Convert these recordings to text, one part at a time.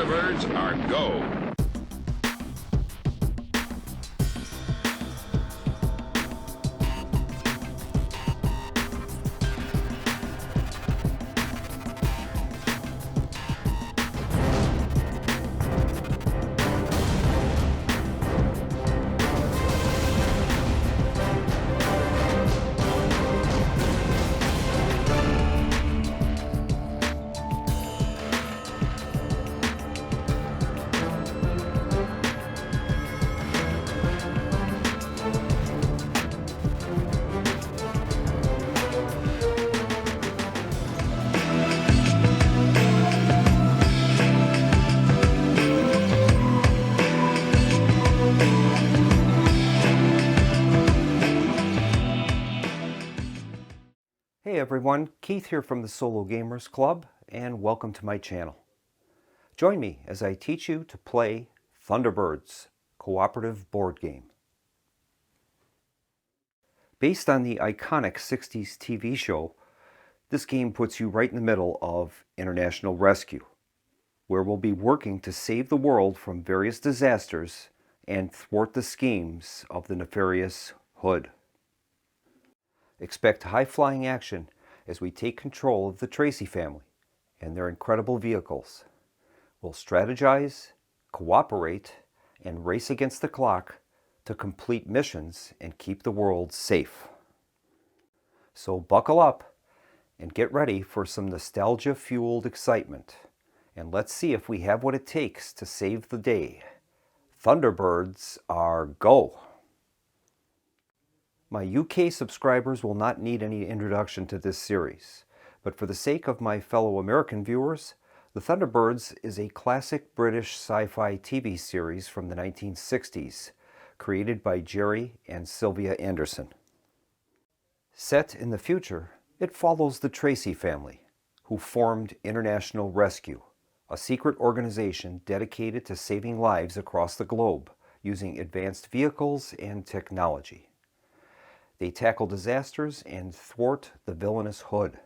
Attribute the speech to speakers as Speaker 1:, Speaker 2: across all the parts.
Speaker 1: Thunderbirds are go.
Speaker 2: Hey everyone, Keith here from the Solo Gamers Club, and welcome to my channel. Join me as I teach you to play Thunderbirds, cooperative board game. Based on the iconic 60s TV show, this game puts you right in the middle of international rescue, where we'll be working to save the world from various disasters and thwart the schemes of the nefarious Hood. Expect high-flying action as we take control of the Tracy family and their incredible vehicles. We'll strategize, cooperate, and race against the clock to complete missions and keep the world safe. So buckle up and get ready for some nostalgia-fueled excitement. And let's see if we have what it takes to save the day. Thunderbirds are go! My UK subscribers will not need any introduction to this series, but for the sake of my fellow American viewers, The Thunderbirds is a classic British sci-fi TV series from the 1960s, created by Jerry and Sylvia Anderson. Set in the future, it follows the Tracy family, who formed International Rescue, a secret organization dedicated to saving lives across the globe using advanced vehicles and technology. They tackle disasters and thwart the villainous Hood,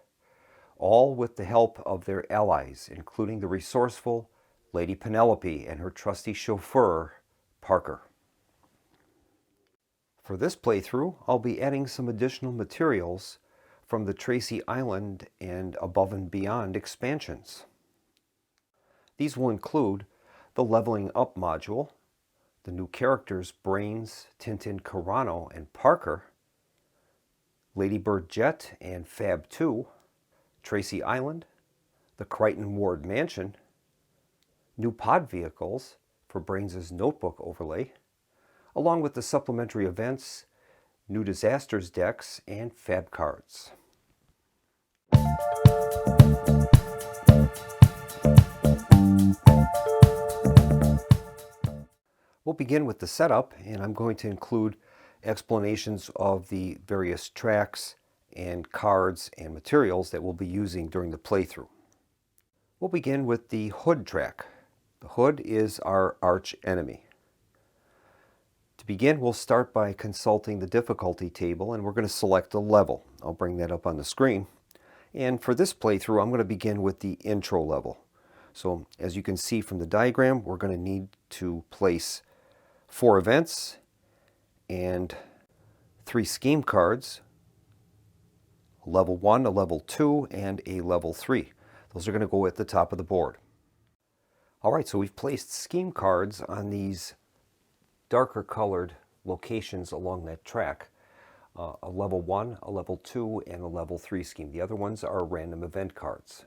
Speaker 2: all with the help of their allies, including the resourceful Lady Penelope and her trusty chauffeur, Parker. For this playthrough, I'll be adding some additional materials from the Tracy Island and Above and Beyond expansions. These will include the Leveling Up module, the new characters Brains, Tintin, Carano, and Parker, Ladybird Jet and Fab 2, Tracy Island, the Crichton Ward Mansion, new pod vehicles for Brains' notebook overlay, along with the supplementary events, new disasters decks, and Fab cards. We'll begin with the setup, and I'm going to include explanations of the various tracks and cards and materials that we'll be using during the playthrough. We'll begin with the Hood track. The Hood is our arch enemy. To begin, we'll start by consulting the difficulty table, and we're going to select a level. I'll bring that up on the screen. And for this playthrough, I'm going to begin with the intro level. So as you can see from the diagram, we're going to need to place 4 events and 3 scheme cards, a level 1, a level 2, and a level 3. Those are going to go at the top of the board. Alright, so we've placed scheme cards on these darker colored locations along that track. A level 1, a level 2, and a level 3 scheme. The other ones are random event cards.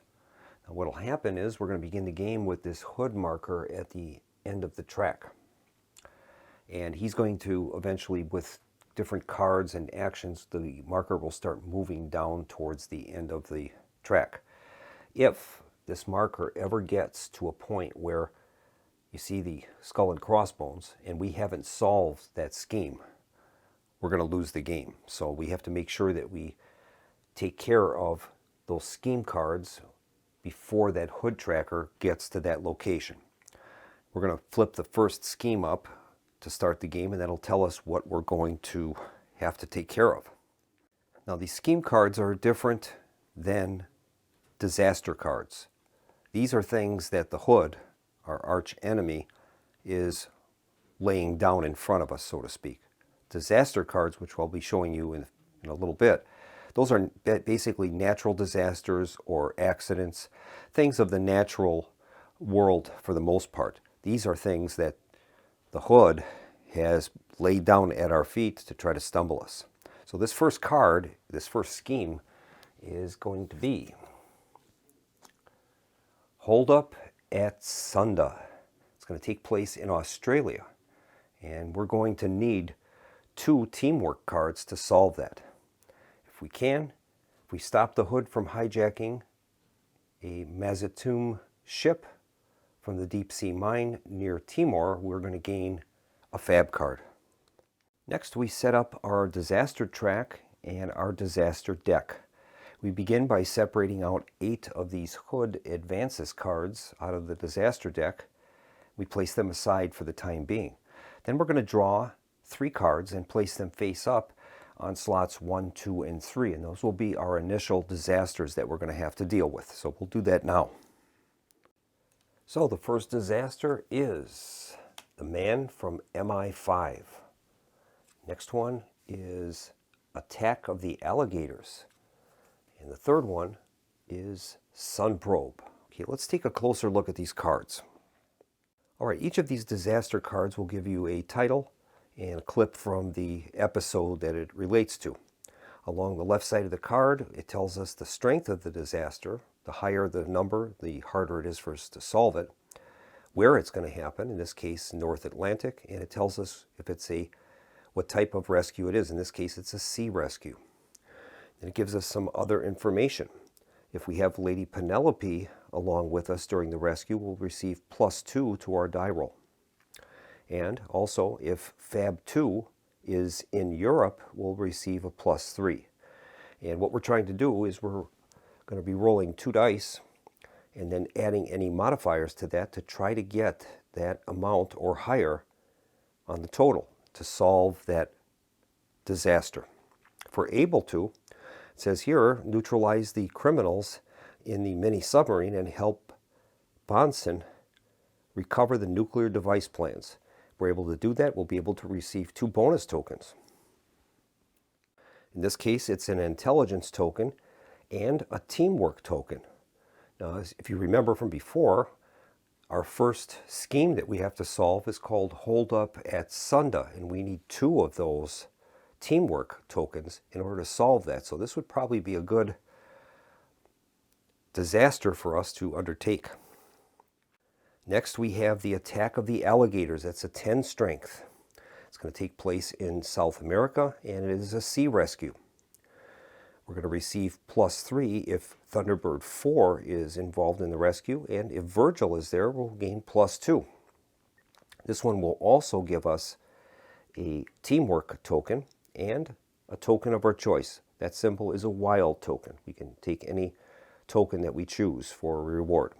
Speaker 2: Now what will happen is we're going to begin the game with this Hood marker at the end of the track. And he's going to eventually, with different cards and actions, the marker will start moving down towards the end of the track. If this marker ever gets to a point where you see the skull and crossbones and we haven't solved that scheme, we're going to lose the game. So we have to make sure that we take care of those scheme cards before that Hood tracker gets to that location. We're going to flip the first scheme up to start the game, and that'll tell us what we're going to have to take care of. Now these scheme cards are different than disaster cards. These are things that the Hood our arch enemy, is laying down in front of us, so to speak. Disaster cards, which I'll be showing you in a little bit, those are basically natural disasters or accidents, things of the natural world for the most part. These are things that the hood has laid down at our feet to try to stumble us. So this first card, this first scheme, is going to be Hold Up at Sunda. It's going to take place in Australia, and we're going to need 2 teamwork cards to solve that. If we stop the hood from hijacking a Mazatum ship from the deep sea mine near Timor, we're going to gain a fab card. Next, we set up our disaster track and our disaster deck. We begin by separating out 8 of these hood advances cards out of the disaster deck. We place them aside for the time being. Then we're going to draw 3 cards and place them face up on slots 1, 2, and 3. And those will be our initial disasters that we're going to have to deal with. So we'll do that now. So the first disaster is the man from MI5. Next one is Attack of the Alligators. And the third one is Sun Probe. Okay, let's take a closer look at these cards. All right, each of these disaster cards will give you a title and a clip from the episode that it relates to. Along the left side of the card, it tells us the strength of the disaster. The higher the number, the harder it is for us to solve it. Where it's going to happen, in this case, North Atlantic, and it tells us if it's what type of rescue it is. In this case, it's a sea rescue. And it gives us some other information. If we have Lady Penelope along with us during the rescue, we'll receive +2 to our die roll. And also, if Fab 2 is in Europe, we'll receive a +3. And what we're trying to do is we're going to be rolling 2 dice and then adding any modifiers to that to try to get that amount or higher on the total to solve that disaster. If we're able to, it says here, neutralize the criminals in the mini submarine and help Bonson recover the nuclear device plans. If we're able to do that, we'll be able to receive 2 bonus tokens. In this case, it's an intelligence token and a teamwork token. Now, if you remember from before, our first scheme that we have to solve is called Hold Up at Sunda, and we need 2 of those teamwork tokens in order to solve that. So this would probably be a good disaster for us to undertake. Next, we have the Attack of the Alligators. That's a 10 strength. It's going to take place in South America, and it is a sea rescue. We're going to receive +3 if Thunderbird 4 is involved in the rescue, and if Virgil is there, we'll gain +2. This one will also give us a teamwork token and a token of our choice. That symbol is a wild token. We can take any token that we choose for a reward.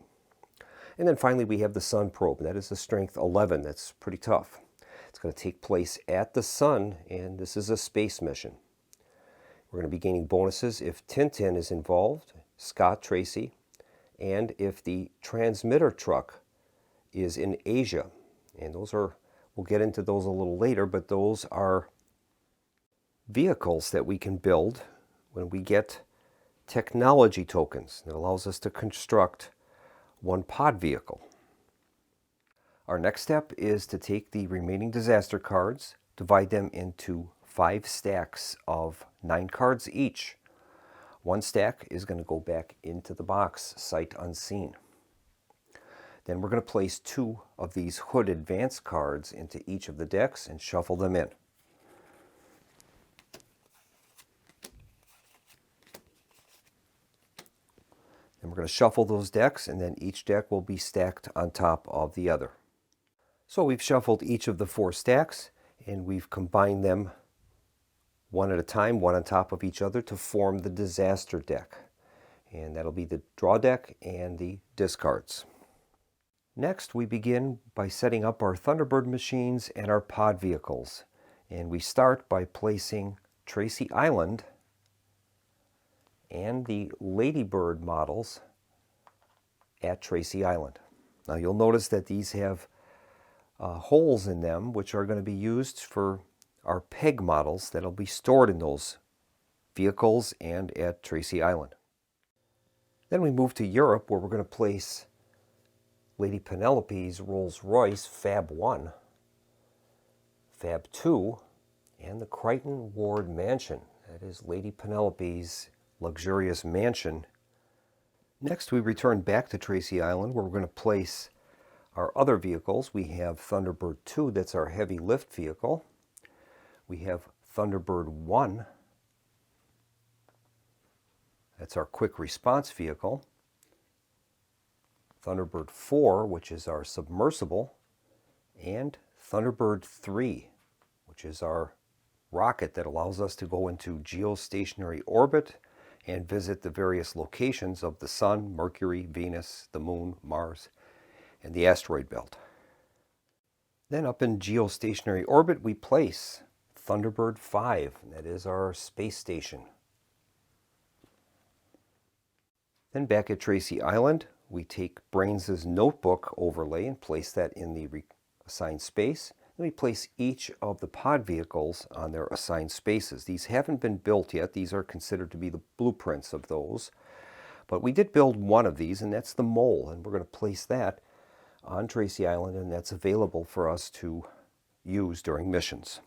Speaker 2: And then finally, we have the Sun Probe. That is a strength 11. That's pretty tough. It's going to take place at the sun, and this is a space mission. We're going to be gaining bonuses if Tintin is involved, Scott Tracy, and if the transmitter truck is in Asia. And those are, we'll get into those a little later, but those are vehicles that we can build when we get technology tokens. That allows us to construct 1 pod vehicle. Our next step is to take the remaining disaster cards, divide them into 5 stacks of 9 cards each. 1 stack is going to go back into the box, sight unseen. Then we're going to place 2 of these hood advance cards into each of the decks and shuffle them in. And we're going to shuffle those decks, and then each deck will be stacked on top of the other. So we've shuffled each of the 4 stacks, and we've combined them one at a time, one on top of each other, to form the disaster deck. And that'll be the draw deck and the discards. Next, we begin by setting up our Thunderbird machines and our pod vehicles. And we start by placing Tracy Island and the Ladybird models at Tracy Island. Now you'll notice that these have holes in them, which are going to be used for our peg models that'll be stored in those vehicles and at Tracy Island. Then we move to Europe, where we're going to place Lady Penelope's Rolls-Royce Fab 1, Fab 2, and the Crichton Ward Mansion. That is Lady Penelope's luxurious mansion. Next, we return back to Tracy Island, where we're going to place our other vehicles. We have Thunderbird 2, that's our heavy lift vehicle. We have Thunderbird 1, that's our quick response vehicle. Thunderbird 4, which is our submersible, and Thunderbird 3, which is our rocket that allows us to go into geostationary orbit and visit the various locations of the Sun, Mercury, Venus, the Moon, Mars, and the asteroid belt. Then up in geostationary orbit, we place Thunderbird 5, that is our space station. Then back at Tracy Island, we take Brains' notebook overlay and place that in the assigned space. Then we place each of the pod vehicles on their assigned spaces. These haven't been built yet. These are considered to be the blueprints of those. But we did build one of these, and that's the Mole, and we're going to place that on Tracy Island, and that's available for us to use during missions.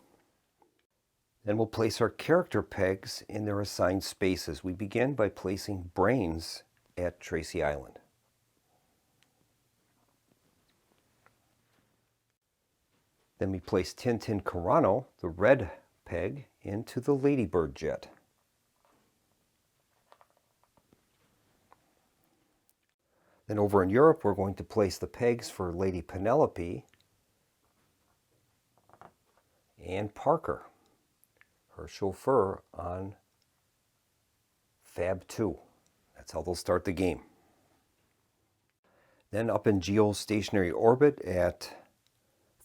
Speaker 2: Then we'll place our character pegs in their assigned spaces. We begin by placing Brains at Tracy Island. Then we place Tintin Carano, the red peg, into the Ladybird jet. Then over in Europe, we're going to place the pegs for Lady Penelope and Parker, her chauffeur, on Fab 2. That's how they'll start the game. Then up in geostationary orbit at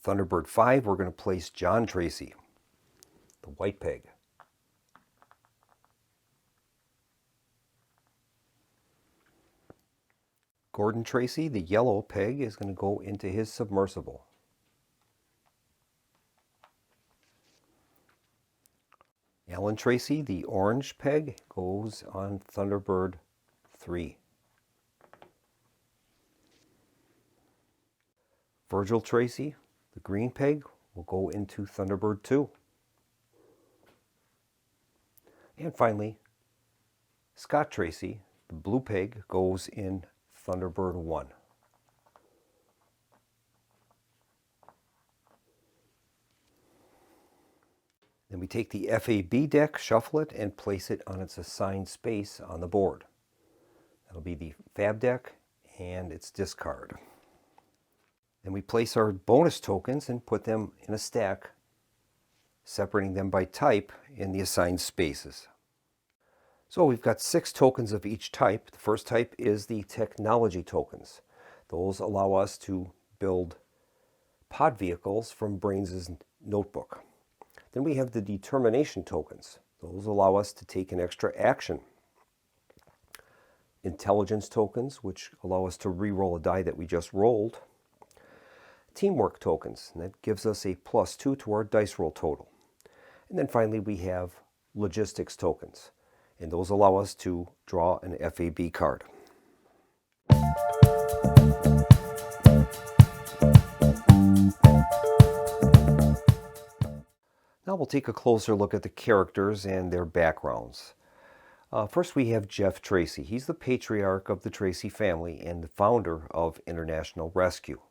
Speaker 2: Thunderbird 5, we're going to place John Tracy, the white peg. Gordon Tracy, the yellow peg, is going to go into his submersible. Alan Tracy, the orange peg, goes on Thunderbird 3. Virgil Tracy, the green peg, will go into Thunderbird 2. And finally, Scott Tracy, the blue peg, goes in Thunderbird 1. Then we take the FAB deck, shuffle it, and place it on its assigned space on the board. That'll be the Fab deck and its discard. Then we place our bonus tokens and put them in a stack, separating them by type in the assigned spaces. So we've got 6 tokens of each type. The first type is the technology tokens. Those allow us to build pod vehicles from Brains' notebook. Then we have the determination tokens. Those allow us to take an extra action. Intelligence tokens, which allow us to re-roll a die that we just rolled. Teamwork tokens, and that gives us a +2 to our dice roll total. And then finally we have logistics tokens, and those allow us to draw an FAB card. Now we'll take a closer look at the characters and their backgrounds. First we have Jeff Tracy. He's the patriarch of the Tracy family and the founder of International Rescue.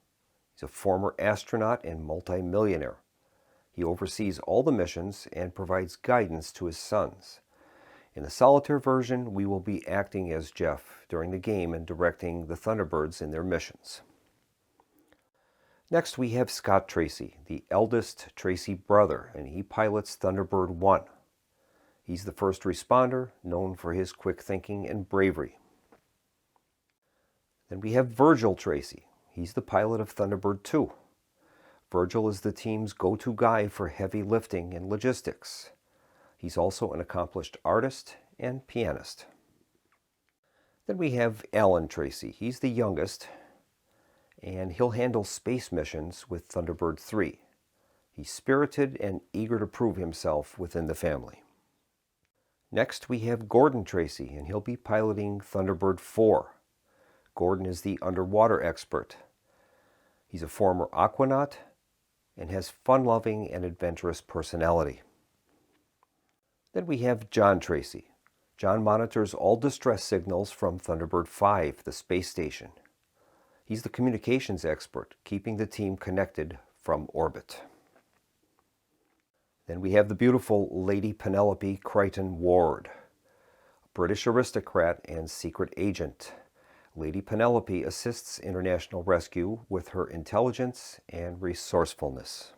Speaker 2: He's a former astronaut and multimillionaire. He oversees all the missions and provides guidance to his sons. In the solitaire version, we will be acting as Jeff during the game and directing the Thunderbirds in their missions. Next, we have Scott Tracy, the eldest Tracy brother, and he pilots Thunderbird 1. He's the first responder, known for his quick thinking and bravery. Then we have Virgil Tracy. He's the pilot of Thunderbird 2. Virgil is the team's go-to guy for heavy lifting and logistics. He's also an accomplished artist and pianist. Then we have Alan Tracy. He's the youngest, and he'll handle space missions with Thunderbird 3. He's spirited and eager to prove himself within the family. Next, we have Gordon Tracy, and he'll be piloting Thunderbird 4. Gordon is the underwater expert. He's a former aquanaut and has fun-loving and adventurous personality. Then we have John Tracy. John monitors all distress signals from Thunderbird 5, the space station. He's the communications expert, keeping the team connected from orbit. Then we have the beautiful Lady Penelope Crichton Ward, a British aristocrat and secret agent. Lady Penelope assists international rescue with her intelligence and resourcefulness.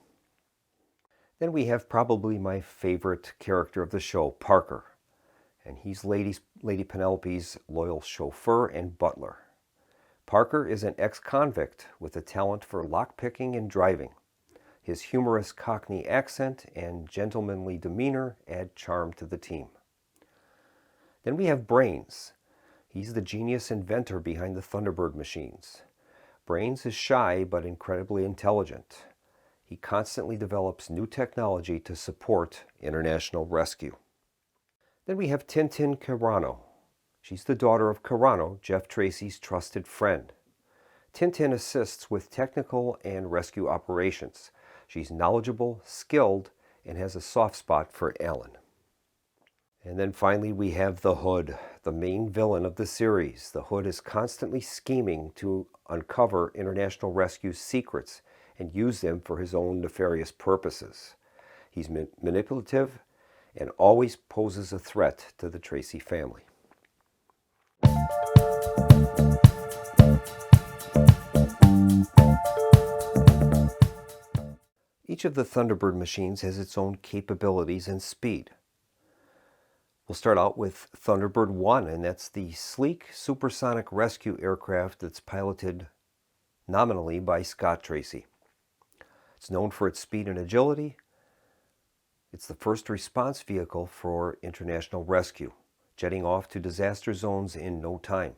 Speaker 2: Then we have probably my favorite character of the show, Parker, and he's Lady Penelope's loyal chauffeur and butler. Parker is an ex-convict with a talent for lockpicking and driving. His humorous Cockney accent and gentlemanly demeanor add charm to the team. Then we have Brains. He's the genius inventor behind the Thunderbird machines. Brains is shy but incredibly intelligent. He constantly develops new technology to support international rescue. Then we have Tintin Carano. She's the daughter of Carano, Jeff Tracy's trusted friend. Tintin assists with technical and rescue operations. She's knowledgeable, skilled, and has a soft spot for Alan. And then finally we have the Hood, the main villain of the series. The Hood is constantly scheming to uncover international rescue's secrets and use them for his own nefarious purposes. He's manipulative and always poses a threat to the Tracy family. Each of the Thunderbird machines has its own capabilities and speed. We'll start out with Thunderbird 1, and that's the sleek supersonic rescue aircraft that's piloted nominally by Scott Tracy. It's known for its speed and agility. It's the first response vehicle for international rescue, jetting off to disaster zones in no time,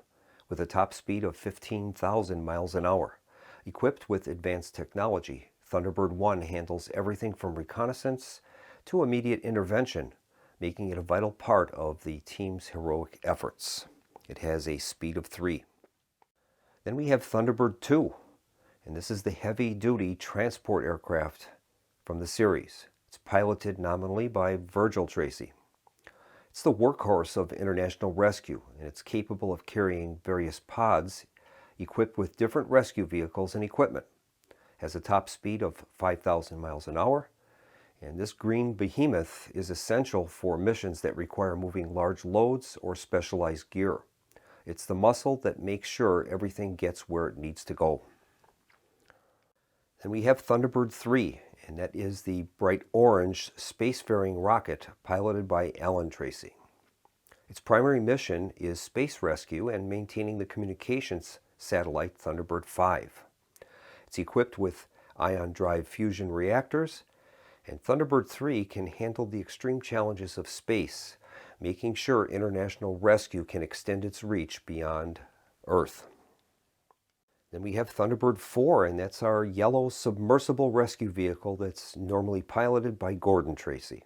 Speaker 2: with a top speed of 15,000 miles an hour. Equipped with advanced technology, Thunderbird 1 handles everything from reconnaissance to immediate intervention, making it a vital part of the team's heroic efforts. It has a speed of 3. Then we have Thunderbird 2, and this is the heavy-duty transport aircraft from the series. It's piloted nominally by Virgil Tracy. It's the workhorse of international rescue, and it's capable of carrying various pods equipped with different rescue vehicles and equipment. Has a top speed of 5,000 miles an hour, and this green behemoth is essential for missions that require moving large loads or specialized gear. It's the muscle that makes sure everything gets where it needs to go. Then we have Thunderbird 3, and that is the bright orange spacefaring rocket piloted by Alan Tracy. Its primary mission is space rescue and maintaining the communications satellite Thunderbird 5. It's equipped with ion drive fusion reactors, and Thunderbird 3 can handle the extreme challenges of space, making sure international rescue can extend its reach beyond Earth. Then we have Thunderbird 4, and that's our yellow submersible rescue vehicle that's normally piloted by Gordon Tracy.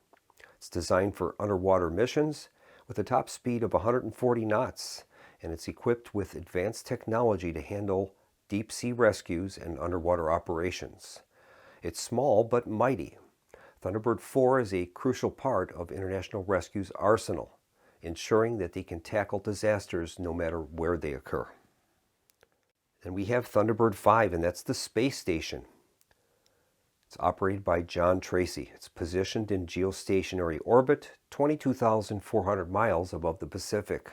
Speaker 2: It's designed for underwater missions with a top speed of 140 knots, and it's equipped with advanced technology to handle deep-sea rescues and underwater operations. It's small but mighty. Thunderbird 4 is a crucial part of international rescue's arsenal, ensuring that they can tackle disasters no matter where they occur. Then we have Thunderbird 5, and that's the space station. It's operated by John Tracy. It's positioned in geostationary orbit, 22,400 miles above the Pacific.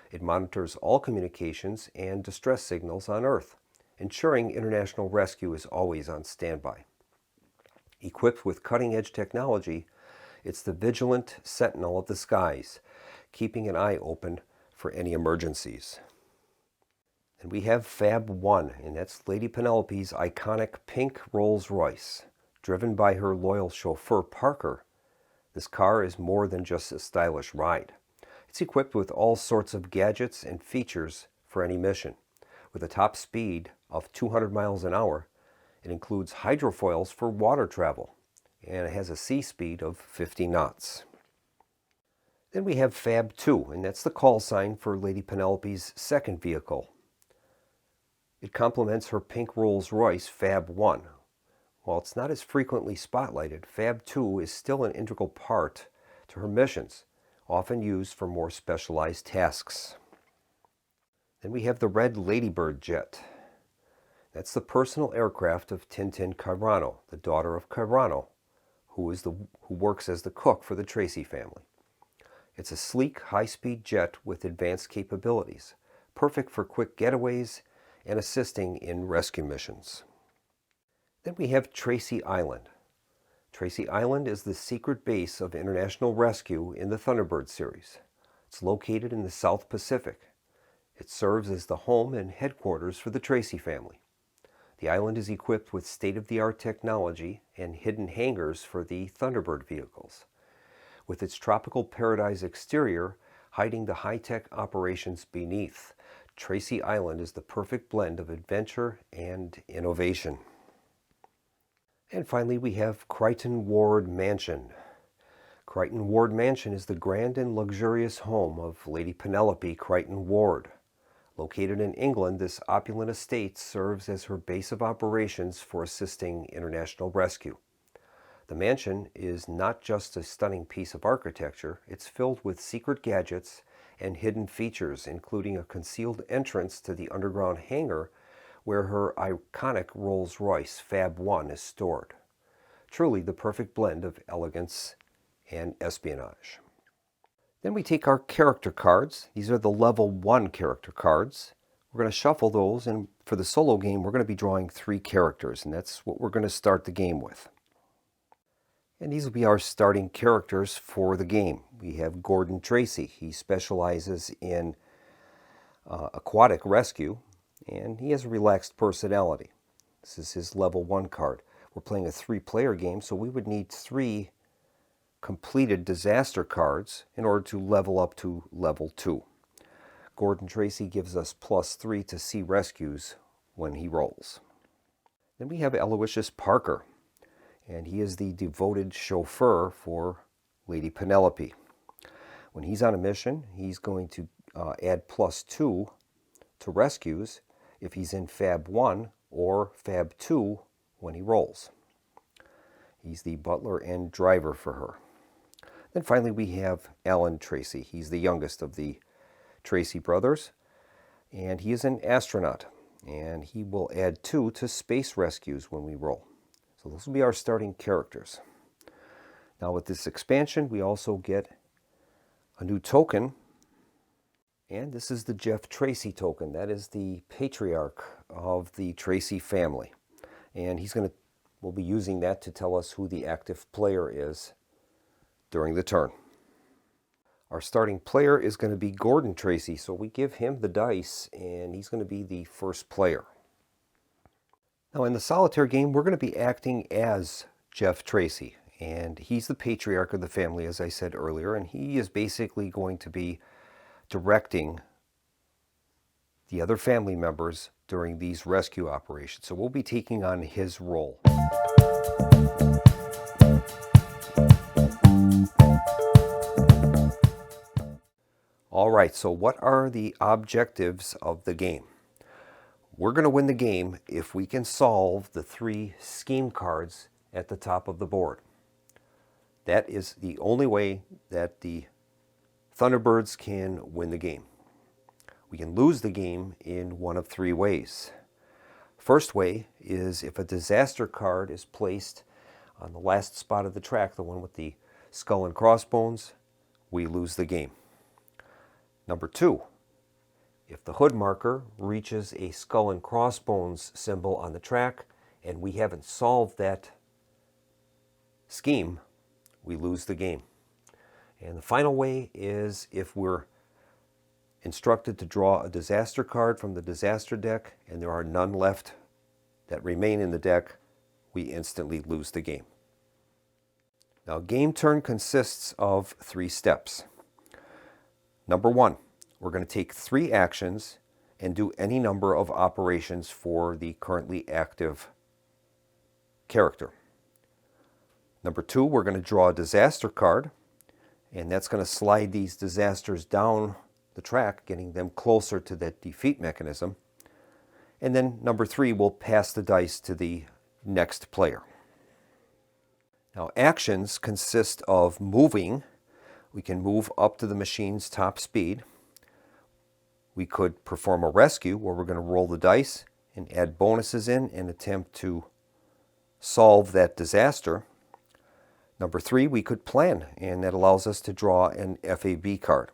Speaker 2: It monitors all communications and distress signals on Earth, ensuring international rescue is always on standby. Equipped with cutting-edge technology, it's the vigilant sentinel of the skies, keeping an eye open for any emergencies. And we have Fab 1, and that's Lady Penelope's iconic pink Rolls-Royce. Driven by her loyal chauffeur, Parker, this car is more than just a stylish ride. It's equipped with all sorts of gadgets and features for any mission. With a top speed of 200 miles an hour, it includes hydrofoils for water travel, and it has a sea speed of 50 knots. Then we have Fab 2, and that's the call sign for Lady Penelope's second vehicle. It complements her pink Rolls-Royce Fab 1. While it's not as frequently spotlighted, Fab 2 is still an integral part to her missions, often used for more specialized tasks. Then we have the red Ladybird jet. That's the personal aircraft of Tintin Cairano, the daughter of Cairano, who works as the cook for the Tracy family. It's a sleek, high-speed jet with advanced capabilities, perfect for quick getaways and assisting in rescue missions. Then we have Tracy Island. Tracy Island is the secret base of international rescue in the Thunderbirds series. It's located in the South Pacific. It serves as the home and headquarters for the Tracy family. The island is equipped with state-of-the-art technology and hidden hangars for the Thunderbird vehicles, with its tropical paradise exterior hiding the high-tech operations beneath. Tracy Island is the perfect blend of adventure and innovation. And finally, we have Crichton Ward Mansion. Crichton Ward Mansion is the grand and luxurious home of Lady Penelope Crichton Ward. Located in England, this opulent estate serves as her base of operations for assisting international rescue. The mansion is not just a stunning piece of architecture, it's filled with secret gadgets and hidden features, including a concealed entrance to the underground hangar where her iconic Rolls-Royce Fab 1 is stored. Truly the perfect blend of elegance and espionage. Then we take our character cards. These are the level 1 character cards. We're going to shuffle those, and for the solo game, we're going to be drawing 3 characters, and that's what we're going to start the game with. And these will be our starting characters for the game. We have Gordon Tracy. He specializes in aquatic rescue, and he has a relaxed personality. This is his level 1 card. We're playing a 3-player game, so we would need 3 completed disaster cards in order to level up to level 2. Gordon Tracy gives us +3 to sea rescues when he rolls. Then we have Aloysius Parker, and he is the devoted chauffeur for Lady Penelope. When he's on a mission, he's going to add +2 to rescues if he's in Fab 1 or Fab 2 when he rolls. He's the butler and driver for her. Then finally we have Alan Tracy. He's the youngest of the Tracy brothers, and he is an astronaut, and he will add 2 to space rescues when we roll. So those will be our starting characters. Now with this expansion, we also get a new token, and this is the Jeff Tracy token. That is the patriarch of the Tracy family, and we'll be using that to tell us who the active player is during the turn. Our starting player is going to be Gordon Tracy, so we give him the dice, and he's going to be the first player. Now in the solitaire game, we're going to be acting as Jeff Tracy, and he's the patriarch of the family, as I said earlier, and he is basically going to be directing the other family members during these rescue operations. So we'll be taking on his role. All right, so what are the objectives of the game? We're going to win the game if we can solve the 3 scheme cards at the top of the board. That is the only way that the Thunderbirds can win the game. We can lose the game in one of 3 ways. First way is if a disaster card is placed on the last spot of the track, the one with the skull and crossbones, we lose the game. Number 2, if the hood marker reaches a skull and crossbones symbol on the track and we haven't solved that scheme, we lose the game. And the final way is if we're instructed to draw a disaster card from the disaster deck and there are none left that remain in the deck, we instantly lose the game. Now, game turn consists of 3 steps. Number 1, we're going to take 3 actions and do any number of operations for the currently active character. Number 2, we're going to draw a disaster card, and that's going to slide these disasters down the track, getting them closer to that defeat mechanism. And then number 3, we'll pass the dice to the next player. Now, actions consist of moving. We can move up to the machine's top speed. We could perform a rescue, where we're going to roll the dice and add bonuses in and attempt to solve that disaster. Number 3, we could plan, and that allows us to draw an FAB card.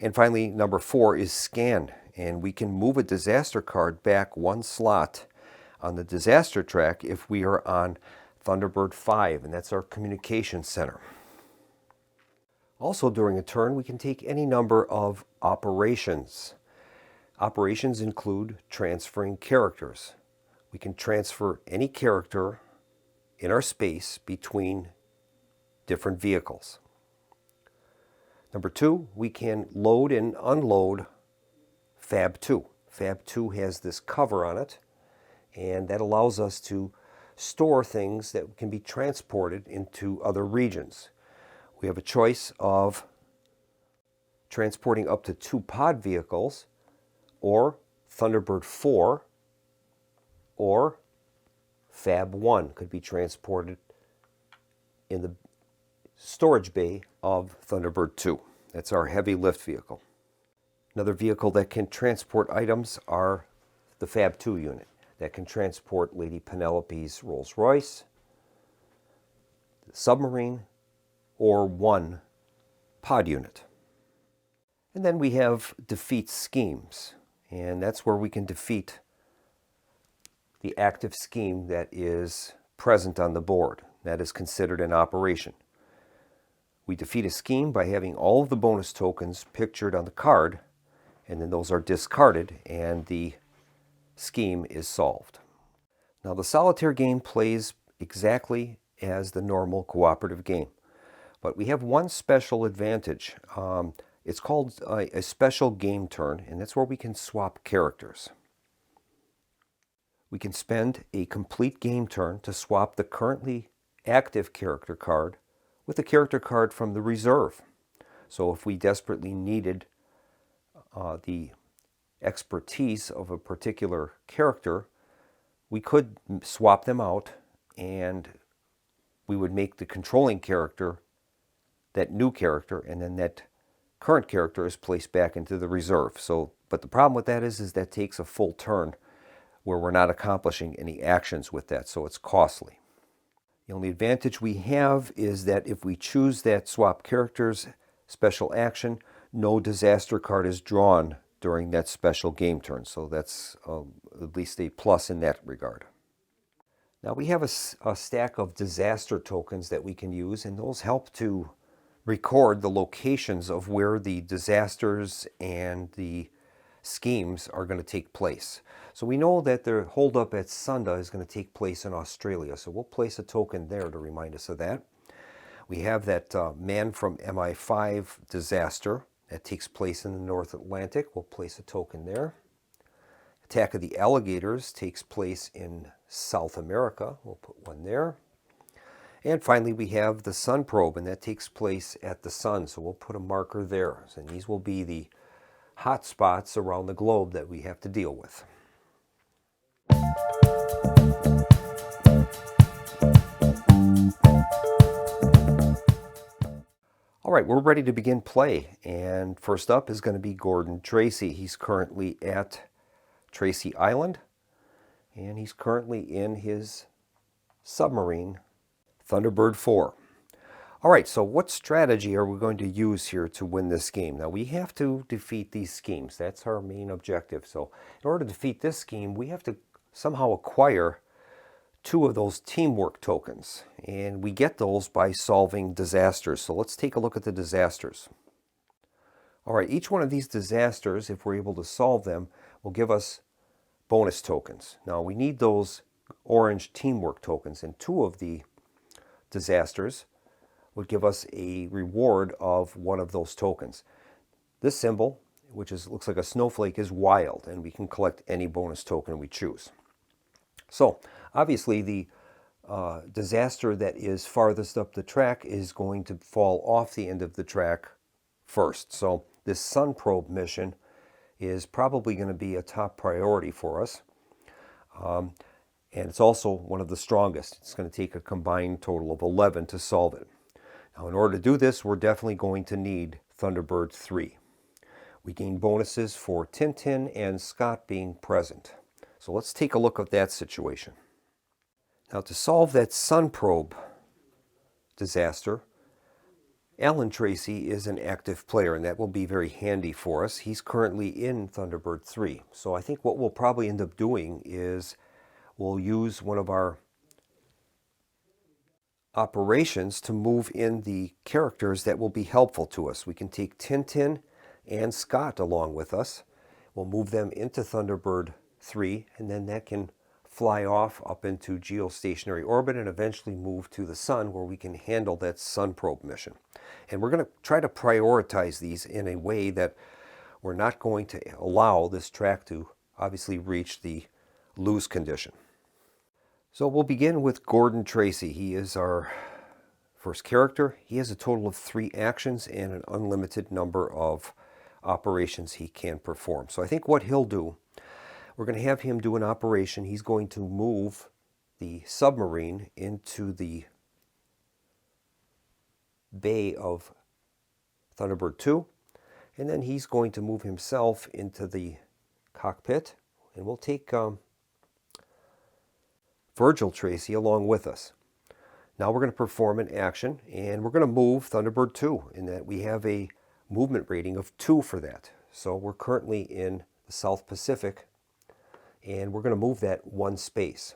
Speaker 2: And finally, number 4 is scan, and we can move a disaster card back 1 slot on the disaster track if we are on Thunderbird 5, and that's our communication center. Also, during a turn, we can take any number of operations. Operations include transferring characters. We can transfer any character in our space between different vehicles. Number 2, we can load and unload Fab 2. Fab 2 has this cover on it, and that allows us to store things that can be transported into other regions. We have a choice of transporting up to 2 pod vehicles, or Thunderbird 4, or Fab 1 could be transported in the storage bay of Thunderbird 2. That's our heavy lift vehicle. Another vehicle that can transport items are the Fab 2 unit that can transport Lady Penelope's Rolls Royce, the submarine, or 1 pod unit. And then we have defeat schemes, and that's where we can defeat the active scheme that is present on the board. That is considered an operation. We defeat a scheme by having all of the bonus tokens pictured on the card, and then those are discarded and the scheme is solved. Now, the solitaire game plays exactly as the normal cooperative game, but we have one special advantage. It's called a special game turn, and that's where we can swap characters. We can spend a complete game turn to swap the currently active character card with a character card from the reserve. So if we desperately needed the expertise of a particular character, we could swap them out, and we would make the controlling character that new character, and then that current character is placed back into the reserve. But the problem with that is that takes a full turn where we're not accomplishing any actions with that, so it's costly. The only advantage we have is that if we choose that swap characters special action, no disaster card is drawn during that special game turn, so that's at least a plus in that regard. Now, we have a stack of disaster tokens that we can use, and those help to record the locations of where the disasters and the schemes are going to take place. So we know that the holdup at Sunda is going to take place in Australia, so we'll place a token there to remind us of that. We have that Man from MI5 disaster that takes place in the North Atlantic. We'll place a token there. Attack of the Alligators takes place in South America. We'll put one there. And finally, we have the Sun Probe, and that takes place at the Sun, so we'll put a marker there. And these will be the hot spots around the globe that we have to deal with. All right, we're ready to begin play, and first up is going to be Gordon Tracy. He's currently at Tracy Island, and he's currently in his submarine, Thunderbird 4. All right, so what strategy are we going to use here to win this game? Now, we have to defeat these schemes. That's our main objective. So in order to defeat this scheme, we have to somehow acquire 2 of those teamwork tokens, and we get those by solving disasters. So let's take a look at the disasters. All right, each one of these disasters, if we're able to solve them, will give us bonus tokens. Now, we need those orange teamwork tokens, and 2 of the disasters would give us a reward of 1 of those tokens. This symbol which looks like a snowflake, is wild, and we can collect any bonus token we choose. So obviously the disaster that is farthest up the track is going to fall off the end of the track first. So this sun probe mission is probably going to be a top priority for us. And it's also one of the strongest. It's going to take a combined total of 11 to solve it. Now, in order to do this, we're definitely going to need Thunderbird 3. We gain bonuses for Tintin and Scott being present. So let's take a look at that situation. Now, to solve that sun probe disaster, Alan Tracy is an active player, and that will be very handy for us. He's currently in Thunderbird 3. So I think what we'll probably end up doing is we'll use one of our operations to move in the characters that will be helpful to us. We can take Tintin and Scott along with us. We'll move them into Thunderbird 3, and then that can fly off up into geostationary orbit and eventually move to the sun, where we can handle that sun probe mission. And we're going to try to prioritize these in a way that we're not going to allow this track to obviously reach the lose condition. So we'll begin with Gordon Tracy. He is our first character. He has a total of 3 actions and an unlimited number of operations he can perform. So I think what he'll do, we're going to have him do an operation. He's going to move the submarine into the bay of Thunderbird 2, and then he's going to move himself into the cockpit, and we'll take Virgil Tracy along with us. Now we're going to perform an action, and we're going to move Thunderbird 2, in that we have a movement rating of 2 for that. So we're currently in the South Pacific, and we're going to move that 1 space.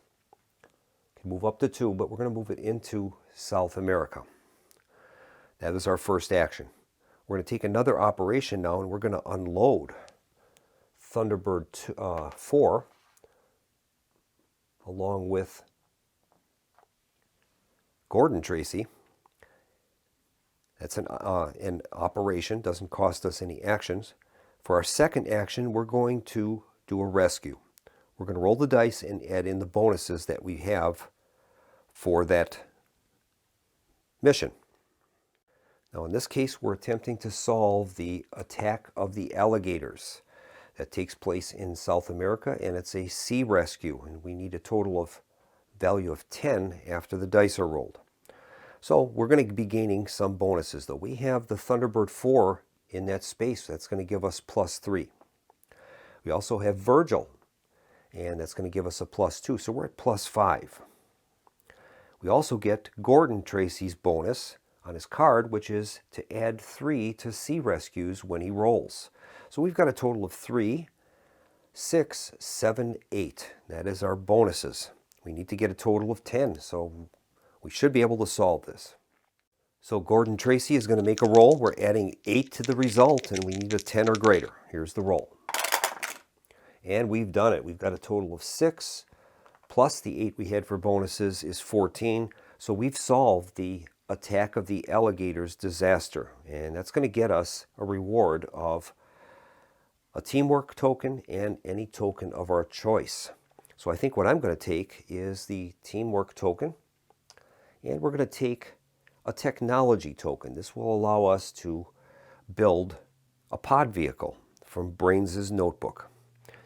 Speaker 2: Can move up to 2, but we're going to move it into South America. That is our first action. We're going to take another operation now, and we're going to unload Thunderbird 4 along with Gordon Tracy. That's an operation, doesn't cost us any actions. For our second action, we're going to do a rescue. We're going to roll the dice and add in the bonuses that we have for that mission. Now in this case, we're attempting to solve the attack of the alligators that takes place in South America, and it's a sea rescue, and we need a total of value of 10 after the dice are rolled. So we're going to be gaining some bonuses, though. We have the Thunderbird 4 in that space. That's going to give us +3. We also have Virgil, and that's going to give us a +2, so we're at +5. We also get Gordon Tracy's bonus on his card, which is to add 3 to sea rescues when he rolls. So we've got a total of 3, 6, 7, 8. That is our bonuses. We need to get a total of 10, so we should be able to solve this. So Gordon Tracy is going to make a roll. We're adding 8 to the result, and we need a 10 or greater. Here's the roll. And we've done it. We've got a total of 6, plus the 8 we had for bonuses is 14. So we've solved the attack of the alligators disaster, and that's going to get us a reward of a teamwork token and any token of our choice. So I think what I'm going to take is the teamwork token, and we're going to take a technology token. This will allow us to build a pod vehicle from Brains' notebook.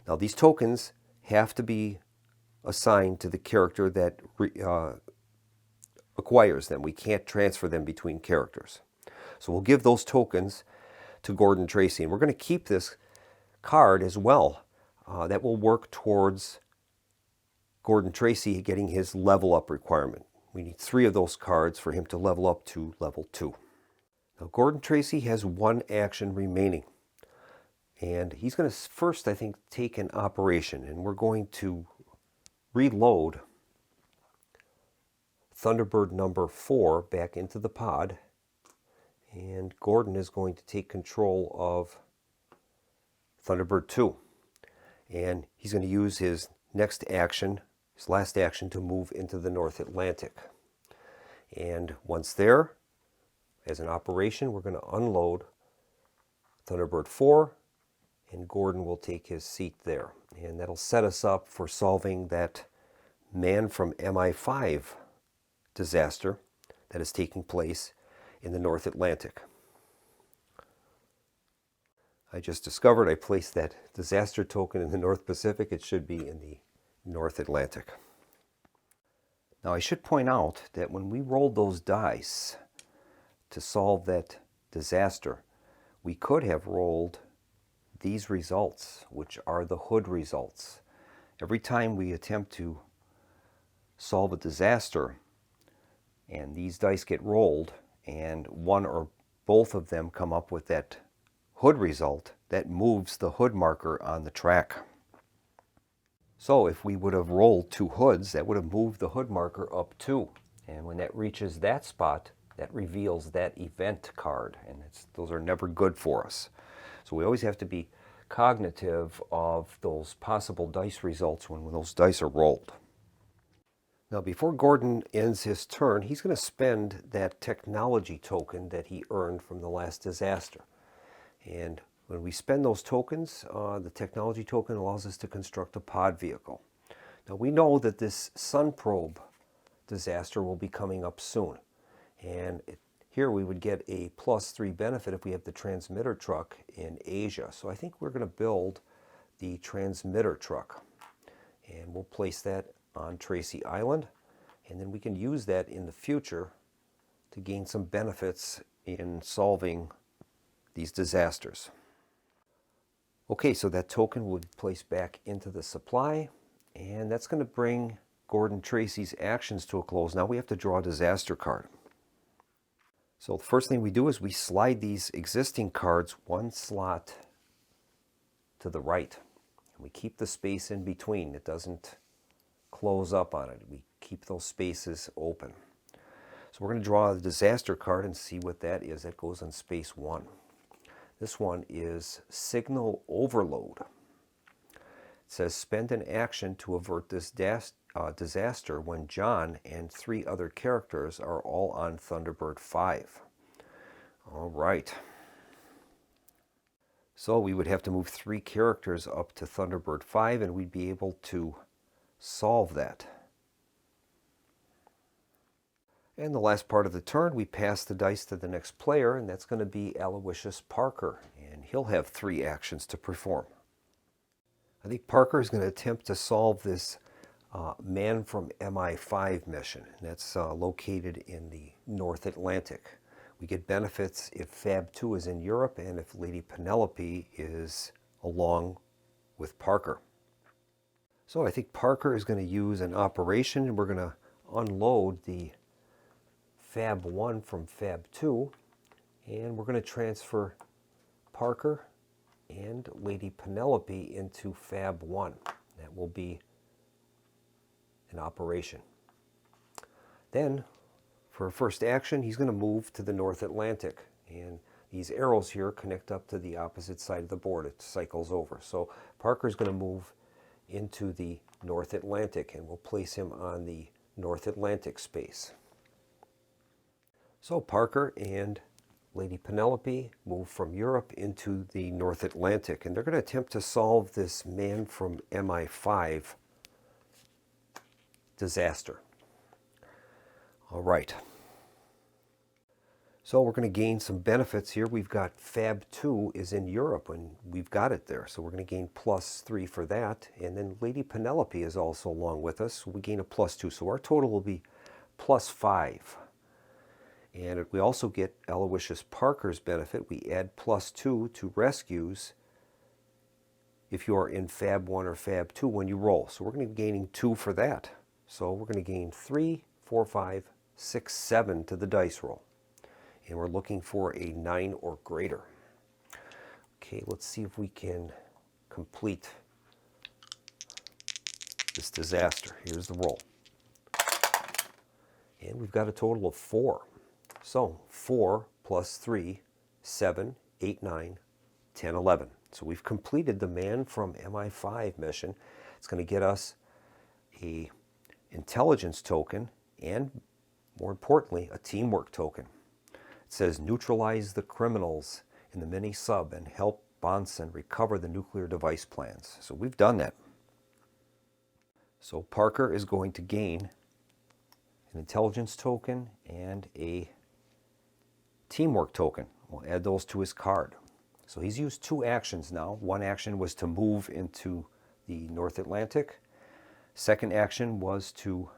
Speaker 2: Now these tokens have to be assigned to the character that acquires them. We can't transfer them between characters. So we'll give those tokens to Gordon Tracy, and we're going to keep this card as well. That will work towards Gordon Tracy getting his level up requirement. We need 3 of those cards for him to level up to level 2. Now Gordon Tracy has 1 action remaining, and he's going to first, I think, take an operation, and we're going to reload Thunderbird number 4 back into the pod, and Gordon is going to take control of Thunderbird 2, and he's going to use his next action, his last action, to move into the North Atlantic. And once there, as an operation, we're going to unload Thunderbird 4 and Gordon will take his seat there. And that'll set us up for solving that Man from MI5 disaster that is taking place in the North Atlantic. I just discovered I placed that disaster token in the North Pacific. It should be in the North Atlantic. Now I should point out that when we rolled those dice to solve that disaster, we could have rolled these results, which are the hood results. Every time we attempt to solve a disaster and these dice get rolled and one or both of them come up with that hood result, that moves the hood marker on the track. So if we would have rolled 2 hoods, that would have moved the hood marker up 2. And when that reaches that spot, that reveals that event card. And those are never good for us. So we always have to be cognitive of those possible dice results when those dice are rolled. Now before Gordon ends his turn, he's going to spend that technology token that he earned from the last disaster. And when we spend those tokens, the technology token allows us to construct a pod vehicle. Now we know that this sun probe disaster will be coming up soon. And here we would get a +3 benefit if we have the transmitter truck in Asia. So I think we're going to build the transmitter truck. And we'll place that on Tracy Island. And then we can use that in the future to gain some benefits in solving these disasters. Okay, so that token will be placed back into the supply, and that's going to bring Gordon Tracy's actions to a close. Now we have to draw a disaster card. So the first thing we do is we slide these existing cards 1 slot to the right. And we keep the space in between. It doesn't close up on it. We keep those spaces open. So we're going to draw the disaster card and see what that is. That goes on space 1. This one is Signal Overload. It says spend an action to avert this disaster when John and 3 other characters are all on Thunderbird 5. All right. So we would have to move 3 characters up to Thunderbird 5 and we'd be able to solve that. And the last part of the turn, we pass the dice to the next player, and that's going to be Aloysius Parker, and he'll have 3 actions to perform. I think Parker is going to attempt to solve this Man from MI5 mission, and that's located in the North Atlantic. We get benefits if Fab 2 is in Europe and if Lady Penelope is along with Parker. So I think Parker is going to use an operation, and we're going to unload the Fab 1 from Fab 2, and we're going to transfer Parker and Lady Penelope into Fab 1. That will be an operation. Then, for a first action, he's going to move to the North Atlantic, and these arrows here connect up to the opposite side of the board. It cycles over. So Parker's going to move into the North Atlantic, and we'll place him on the North Atlantic space. So Parker and Lady Penelope move from Europe into the North Atlantic, and they're going to attempt to solve this Man from MI5 disaster. All right. So we're going to gain some benefits here. We've got Fab 2 is in Europe, and we've got it there. So we're going to gain +3 for that. And then Lady Penelope is also along with us. So we gain a +2. So our total will be +5. And we also get Aloysius Parker's benefit. We add +2 to rescues if you are in Fab 1 or Fab 2 when you roll. So we're going to be gaining 2 for that. So we're going to gain 3, 4, 5, 6, 7 to the dice roll. And we're looking for a 9 or greater. Okay, let's see if we can complete this disaster. Here's the roll. And we've got a total of 4. So 4 + 3, 7, 8, 9, 10, 11. So we've completed the Man from MI5 mission. It's going to get us a intelligence token and, more importantly, a teamwork token. It says neutralize the criminals in the mini-sub and help Bonson recover the nuclear device plans. So we've done that. So Parker is going to gain an intelligence token and a teamwork token. We'll add those to his card. So he's used 2 actions now. One action was to move into the North Atlantic. Second action was to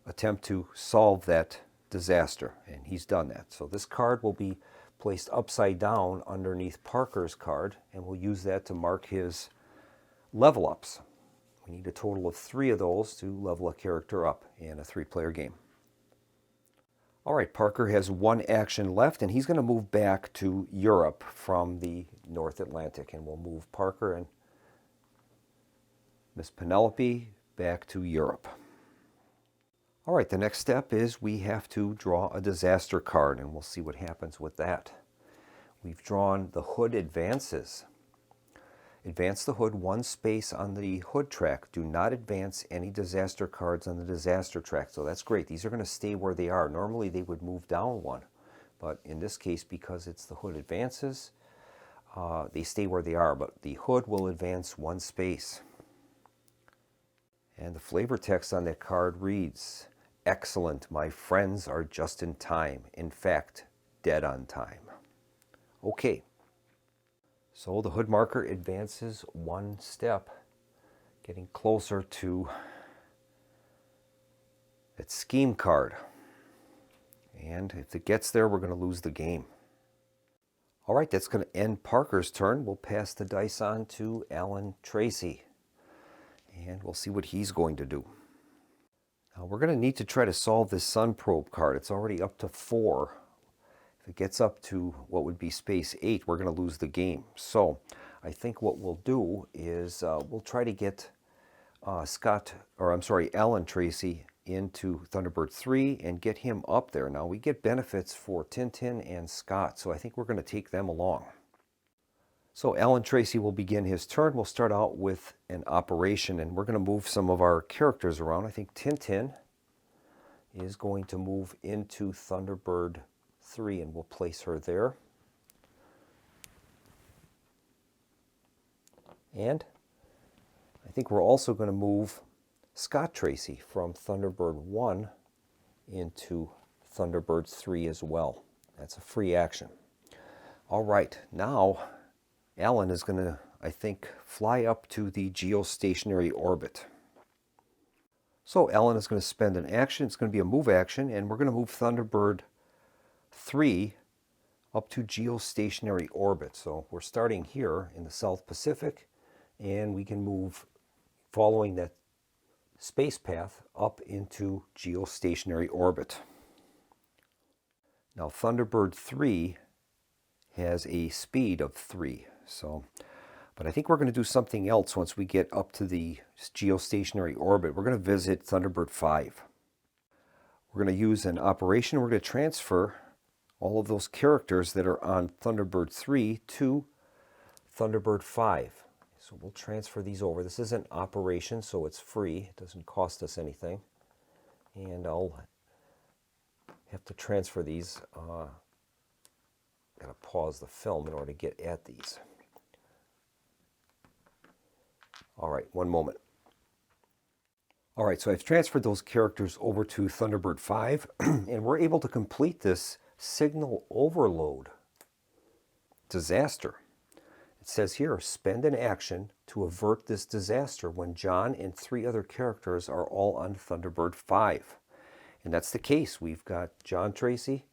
Speaker 2: attempt to solve that disaster, and he's done that. So this card will be placed upside down underneath Parker's card, and we'll use that to mark his level ups. We need a total of 3 of those to level a character up in a 3-player game. All right, Parker has 1 action left, and he's going to move back to Europe from the North Atlantic, and we'll move Parker and Miss Penelope back to Europe. All right, the next step is we have to draw a disaster card, and we'll see what happens with that. We've drawn the Hood Advances. Advance the Hood 1 space on the Hood track. Do not advance any disaster cards on the disaster track. So that's great. These are going to stay where they are. Normally they would move down 1, but in this case, because it's the Hood Advances, they stay where they are, but the Hood will advance 1 space. And the flavor text on that card reads, "Excellent, my friends are just in time. In fact, dead on time." Okay, so the Hood marker advances 1 step, getting closer to that scheme card. And if it gets there, we're going to lose the game. All right, that's going to end Parker's turn. We'll pass the dice on to Alan Tracy, and we'll see what he's going to do. Now we're going to need to try to solve this Sun Probe card. It's already up to 4. If it gets up to what would be space 8, we're going to lose the game. So I think what we'll do is we'll try to get Alan Tracy into Thunderbird 3 and get him up there. Now we get benefits for Tintin and Scott, so I think we're going to take them along. So Alan Tracy will begin his turn. We'll start out with an operation, and we're going to move some of our characters around. I think Tintin is going to move into Thunderbird 3, and we'll place her there. And I think we're also going to move Scott Tracy from Thunderbird 1 into Thunderbird 3 as well. That's a free action. All right, now Alan is going to, I think, fly up to the geostationary orbit. So Alan is going to spend an action. It's going to be a move action, and we're going to move Thunderbird 3 up to geostationary orbit. So we're starting here in the South Pacific, and we can move following that space path up into geostationary orbit. Now Thunderbird 3 has a speed of 3. But I think we're going to do something else once we get up to the geostationary orbit. We're going to visit Thunderbird 5. We're going to use an operation. We're going to transfer all of those characters that are on Thunderbird 3 to Thunderbird 5. So we'll transfer these over. This is an operation, so it's free. It doesn't cost us anything. And I'll have to transfer these. Got to pause the film in order to get at these. All right, one moment. All right, so I've transferred those characters over to Thunderbird 5, and we're able to complete this signal overload disaster. It says here, spend an action to avert this disaster when John and 3 other characters are all on Thunderbird 5. And that's the case. We've got John Tracy,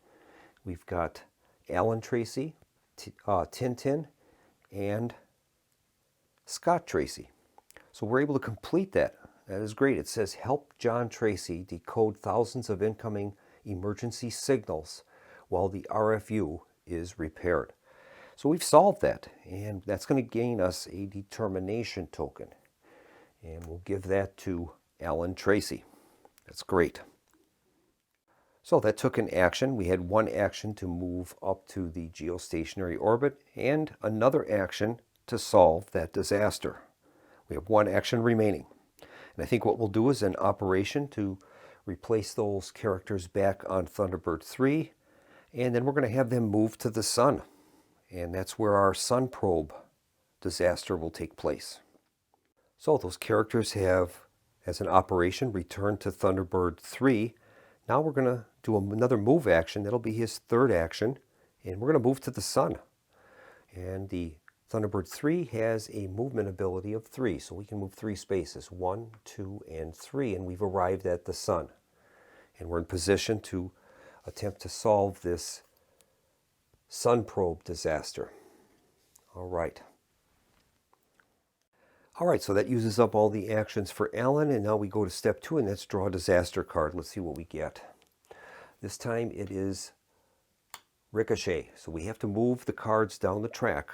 Speaker 2: we've got Alan Tracy, Tintin, and Scott Tracy. So we're able to complete that. That is great. It says, help John Tracy decode thousands of incoming emergency signals while the RFU is repaired. So we've solved that, and that's going to gain us a determination token. And we'll give that to Alan Tracy. That's great. So that took an action. We had 1 action to move up to the geostationary orbit and another action to solve that disaster. We have 1 action remaining. And I think what we'll do is an operation to replace those characters back on Thunderbird 3, and then we're going to have them move to the sun. and that's where our sun probe disaster will take place. So those characters have, as an operation, returned to Thunderbird 3. Now we're going to do another move action. That'll be his third action, and we're going to move to the sun. And the Thunderbird 3 has a movement ability of 3, so we can move 3 spaces, 1, 2, and 3, and we've arrived at the sun. And we're in position to attempt to solve this sun probe disaster. All right. All right, so that uses up all the actions for Alan, and now we go to step 2, and that's draw a disaster card. Let's see what we get. This time it is Ricochet, so we have to move the cards down the track.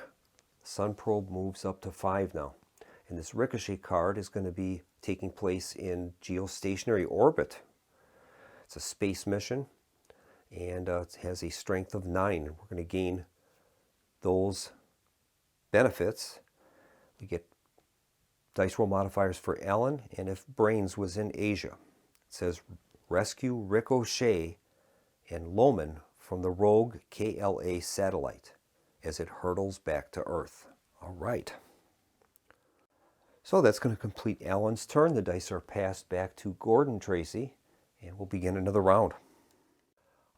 Speaker 2: The sun probe moves up to 5 now, and this Ricochet card is going to be taking place in geostationary orbit. It's a space mission, and it has a strength of 9. We're going to gain those benefits. We get dice roll modifiers for Alan, and if Brains was in Asia. It says rescue Ricochet and Loman from the rogue KLA satellite as it hurtles back to Earth. All right. So that's going to complete Alan's turn. The dice are passed back to Gordon Tracy, and we'll begin another round.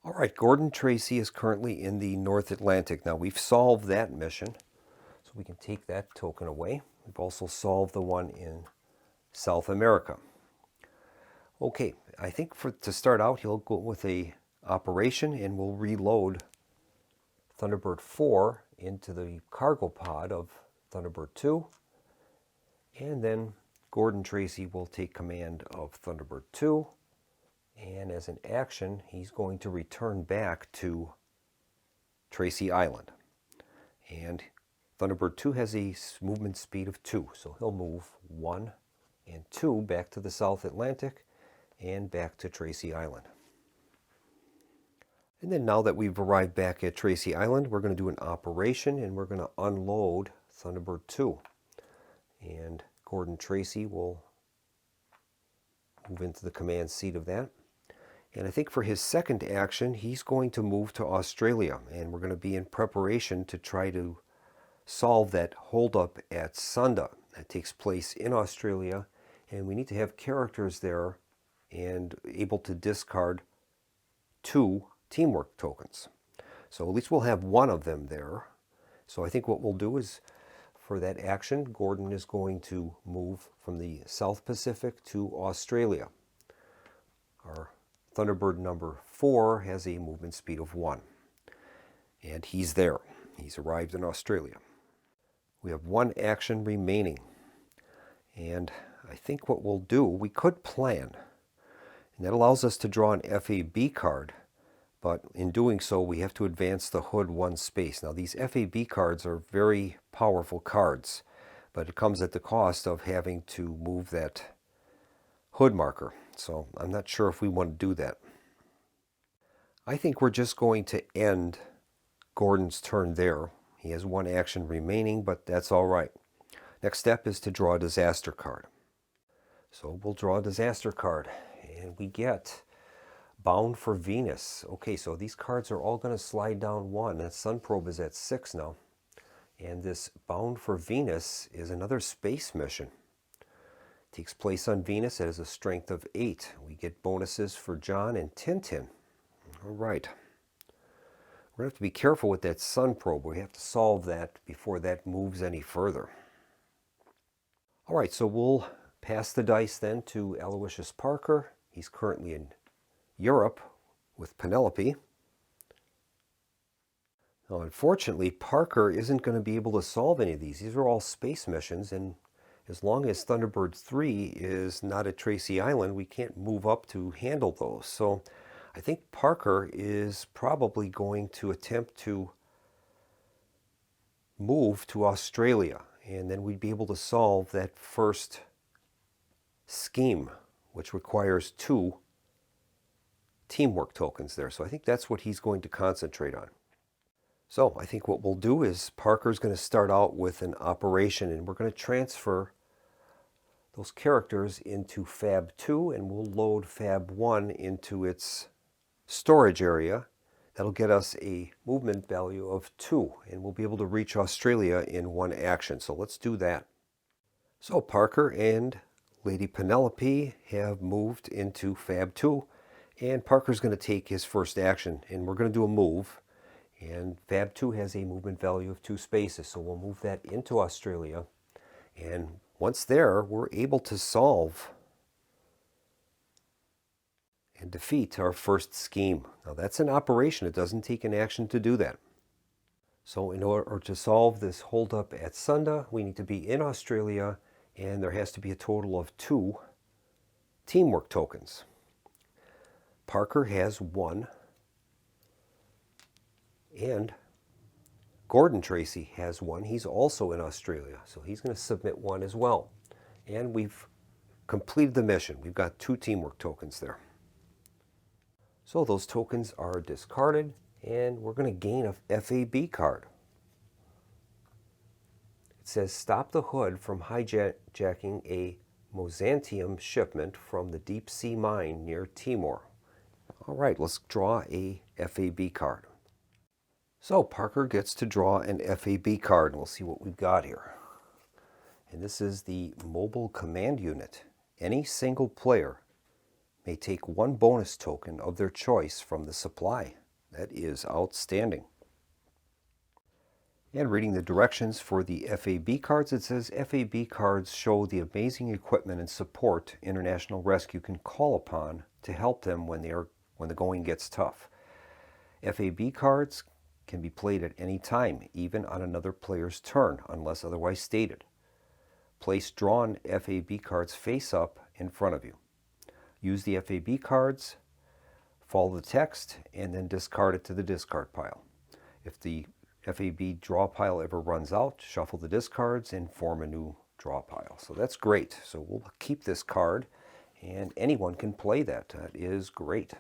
Speaker 2: All right, Gordon Tracy is currently in the North Atlantic. Now we've solved that mission, so we can take that token away. We've also solved the one in South America. Okay, I think to start out, he'll go with a operation, and we'll reload Thunderbird 4 into the cargo pod of Thunderbird 2. And then Gordon Tracy will take command of Thunderbird 2. And as an action, he's going to return back to Tracy Island. And Thunderbird 2 has a movement speed of 2, so he'll move 1 and 2 back to the South Atlantic and back to Tracy Island. And then now that we've arrived back at Tracy Island, we're going to do an operation, and we're going to unload Thunderbird 2. And Gordon Tracy will move into the command seat of that. And I think for his second action, he's going to move to Australia, and we're going to be in preparation to try to solve that holdup at Sunda. That takes place in Australia, and we need to have characters there and able to discard 2 teamwork tokens. So at least we'll have one of them there. So I think what we'll do is, for that action, Gordon is going to move from the South Pacific to Australia. Our Thunderbird number 4 has a movement speed of 1. And he's there. He's arrived in Australia. We have 1 action remaining. And I think what we'll do, we could plan. And that allows us to draw an FAB card. But in doing so, we have to advance the hood 1 space. Now, these FAB cards are very powerful cards, but it comes at the cost of having to move that hood marker. So I'm not sure if we want to do that. I think we're just going to end Gordon's turn there. He has 1 action remaining, but that's all right. Next step is to draw a disaster card. So we'll draw a disaster card, and we get Bound for Venus. Okay, so these cards are all going to slide down 1. That Sun Probe is at 6 now. And this Bound for Venus is another space mission. It takes place on Venus. It has a strength of 8. We get bonuses for John and Tintin. All right. We're going to have to be careful with that Sun Probe. We have to solve that before that moves any further. All right, so we'll pass the dice then to Aloysius Parker. He's currently in Europe with Penelope. Now, unfortunately, Parker isn't going to be able to solve any of these. These are all space missions, and as long as Thunderbird 3 is not at Tracy Island, we can't move up to handle those. So I think Parker is probably going to attempt to move to Australia, and then we'd be able to solve that first scheme, which requires 2 teamwork tokens there. So I think that's what he's going to concentrate on. So I think what we'll do is Parker's going to start out with an operation, and we're going to transfer those characters into Fab 2, and we'll load Fab 1 into its storage area. That'll get us a movement value of 2, and we'll be able to reach Australia in one action. So let's do that. So Parker and Lady Penelope have moved into Fab 2, and Parker's going to take his first action, and we're going to do a move. And Fab 2 has a movement value of 2 spaces, so we'll move that into Australia. And once there, we're able to solve and defeat our first scheme. Now that's an operation. It doesn't take an action to do that. So in order to solve this holdup at Sunda, we need to be in Australia, and there has to be a total of 2 teamwork tokens. Parker has 1, and Gordon Tracy has 1. He's also in Australia, so he's going to submit 1 as well. And we've completed the mission. We've got 2 teamwork tokens there. So those tokens are discarded, and we're going to gain a FAB card. It says, stop the hood from hijacking a Mozantium shipment from the deep sea mine near Timor. All right, let's draw a FAB card. So Parker gets to draw an FAB card, and we'll see what we've got here. And this is the Mobile Command Unit. Any single player may take 1 bonus token of their choice from the supply. That is outstanding. And reading the directions for the FAB cards, it says FAB cards show the amazing equipment and support International Rescue can call upon to help them when the going gets tough. FAB cards can be played at any time, even on another player's turn, unless otherwise stated. Place drawn FAB cards face up in front of you. Use the FAB cards, follow the text, and then discard it to the discard pile. If the FAB draw pile ever runs out, shuffle the discards and form a new draw pile. So that's great. So we'll keep this card, and anyone can play that. That is great.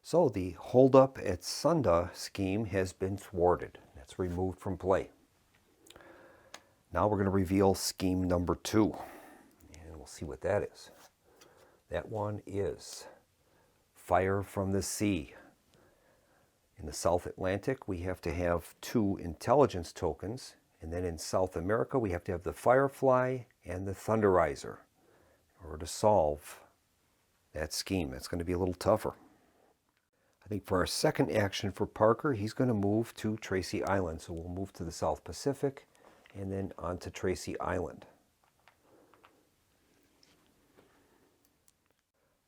Speaker 2: So the holdup at Sunda scheme has been thwarted. That's removed from play. Now we're going to reveal scheme number 2. See what that is. That one is Fire from the Sea. In the South Atlantic, we have to have 2 intelligence tokens, and then in South America, we have to have the Firefly and the Thunderizer in order to solve that scheme. It's going to be a little tougher. I think for our second action for Parker, he's going to move to Tracy Island. So we'll move to the South Pacific and then on to Tracy Island.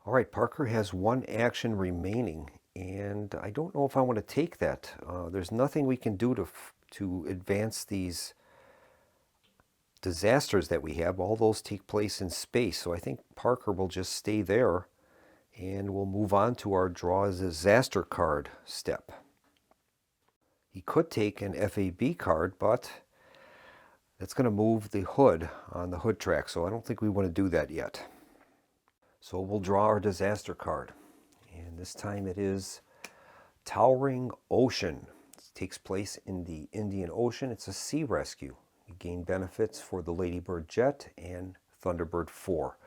Speaker 2: All right, Parker has 1 action remaining, and I don't know if I want to take that. There's nothing we can do to advance these disasters that we have. All those take place in space, so I think Parker will just stay there, and we'll move on to our draw a disaster card step. He could take an FAB card, but that's going to move the hood on the hood track, so I don't think we want to do that yet. So we'll draw our disaster card, and this time it is Towering Ocean. It takes place in the Indian Ocean. It's a sea rescue. You gain benefits for the Ladybird Jet and Thunderbird 4.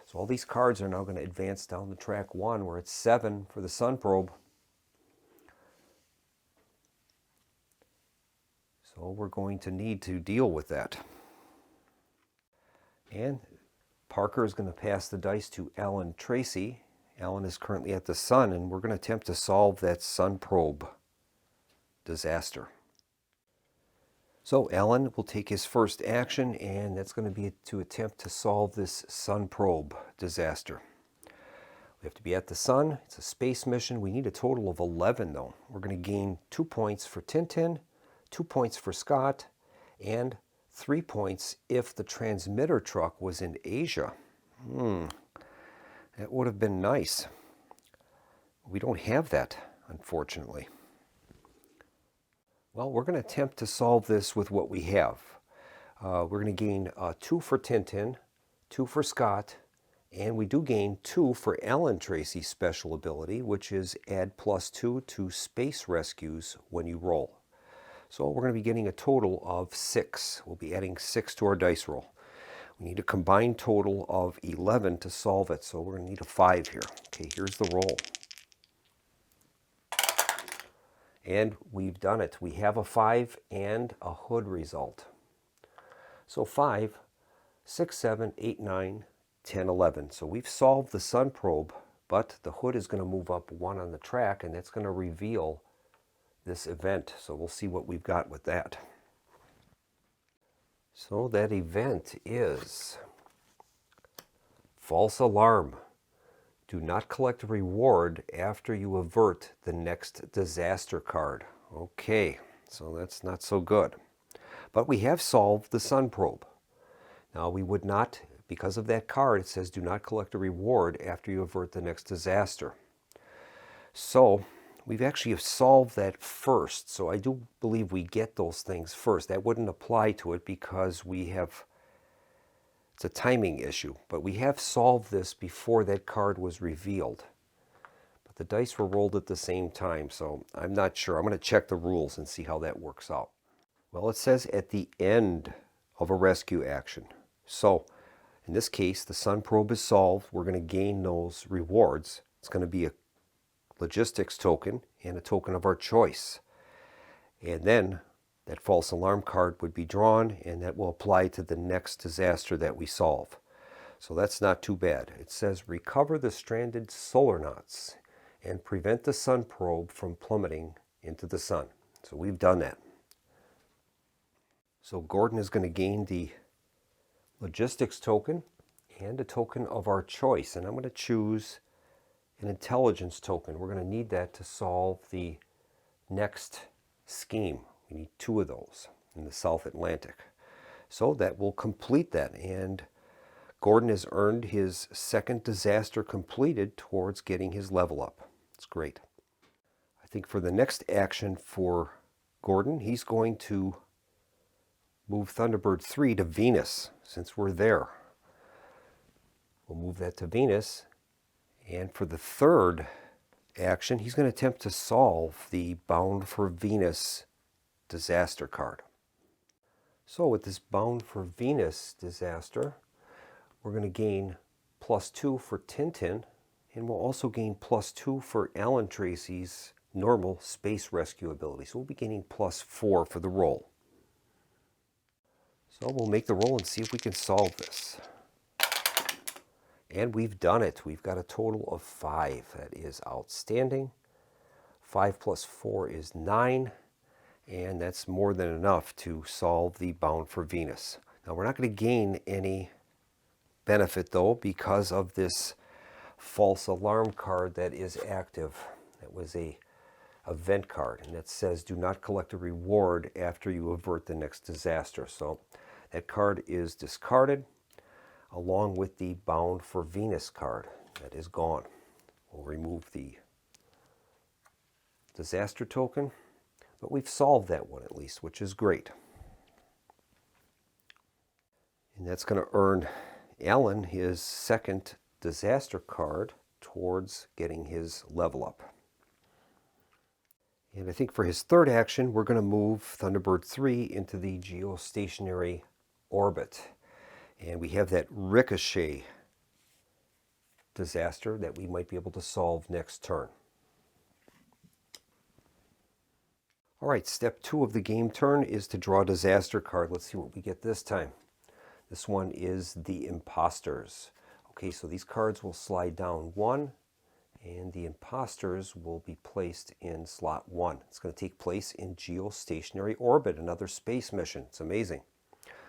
Speaker 2: So all these cards are now going to advance down the track 1, where it's 7 for the Sun Probe. So we're going to need to deal with that. And Parker is going to pass the dice to Alan Tracy. Alan is currently at the Sun, and we're going to attempt to solve that Sun Probe disaster. So Alan will take his first action, and that's going to be to attempt to solve this Sun Probe disaster. We have to be at the Sun. It's a space mission. We need a total of 11, though. We're going to gain 2 points for Tintin, 2 points for Scott, and 3 points if the transmitter truck was in Asia. That would have been nice. We don't have that, unfortunately. Well, we're going to attempt to solve this with what we have. We're going to gain 2 for Tintin, 2 for Scott, and we do gain 2 for Alan Tracy's special ability, which is add +2 to space rescues when you roll. So we're going to be getting a total of 6. We'll be adding 6 to our dice roll. We need a combined total of 11 to solve it, so we're going to need a 5 here. Okay, here's the roll. And we've done it. We have a 5 and a hood result. So 5, 6, 7, 8, 9, 10, 11. So we've solved the sun probe, but the hood is going to move up 1 on the track, and that's going to reveal this event. So we'll see what we've got with that. So that event is false alarm. Do not collect a reward after you avert the next disaster card. Okay, so that's not so good. But we have solved the sun probe. Now we would not, because of that card, it says do not collect a reward after you avert the next disaster. So we've actually solved that first. So I do believe we get those things first. That wouldn't apply to it because we have, it's a timing issue. But we have solved this before that card was revealed. But the dice were rolled at the same time, so I'm not sure. I'm going to check the rules and see how that works out. Well, it says at the end of a rescue action. So in this case, the sun probe is solved. We're going to gain those rewards. It's going to be a logistics token and a token of our choice. And then that false alarm card would be drawn, and that will apply to the next disaster that we solve. So that's not too bad. It says recover the stranded solonauts and prevent the sun probe from plummeting into the sun. So we've done that. So Gordon is going to gain the logistics token and a token of our choice. And I'm going to choose an intelligence token. We're going to need that to solve the next scheme. We need 2 of those in the South Atlantic. So that will complete that. And Gordon has earned his second disaster completed towards getting his level up. It's great. I think for the next action for Gordon, he's going to move Thunderbird 3 to Venus, since we're there. We'll move that to Venus. And for the third action, he's going to attempt to solve the Bound for Venus disaster card. So with this Bound for Venus disaster, we're going to gain +2 for Tintin, and we'll also gain +2 for Alan Tracy's normal space rescue ability. So we'll be gaining +4 for the roll. So we'll make the roll and see if we can solve this. And we've done it. We've got a total of 5. That is outstanding. 5 + 4 is 9. And that's more than enough to solve the Bound for Venus. Now we're not going to gain any benefit though because of this false alarm card that is active. That was a event card, and that says do not collect a reward after you avert the next disaster. So that card is discarded along with the Bound for Venus card. That is gone. We'll remove the disaster token, but we've solved that one at least, which is great. And that's going to earn Alan his second disaster card towards getting his level up. And I think for his third action, we're going to move Thunderbird 3 into the geostationary orbit. And we have that ricochet disaster that we might be able to solve next turn. All right, step 2 of the game turn is to draw a disaster card. Let's see what we get this time. This one is the Imposters. Okay, so these cards will slide down 1, and the Imposters will be placed in slot 1. It's going to take place in geostationary orbit, another space mission. It's amazing.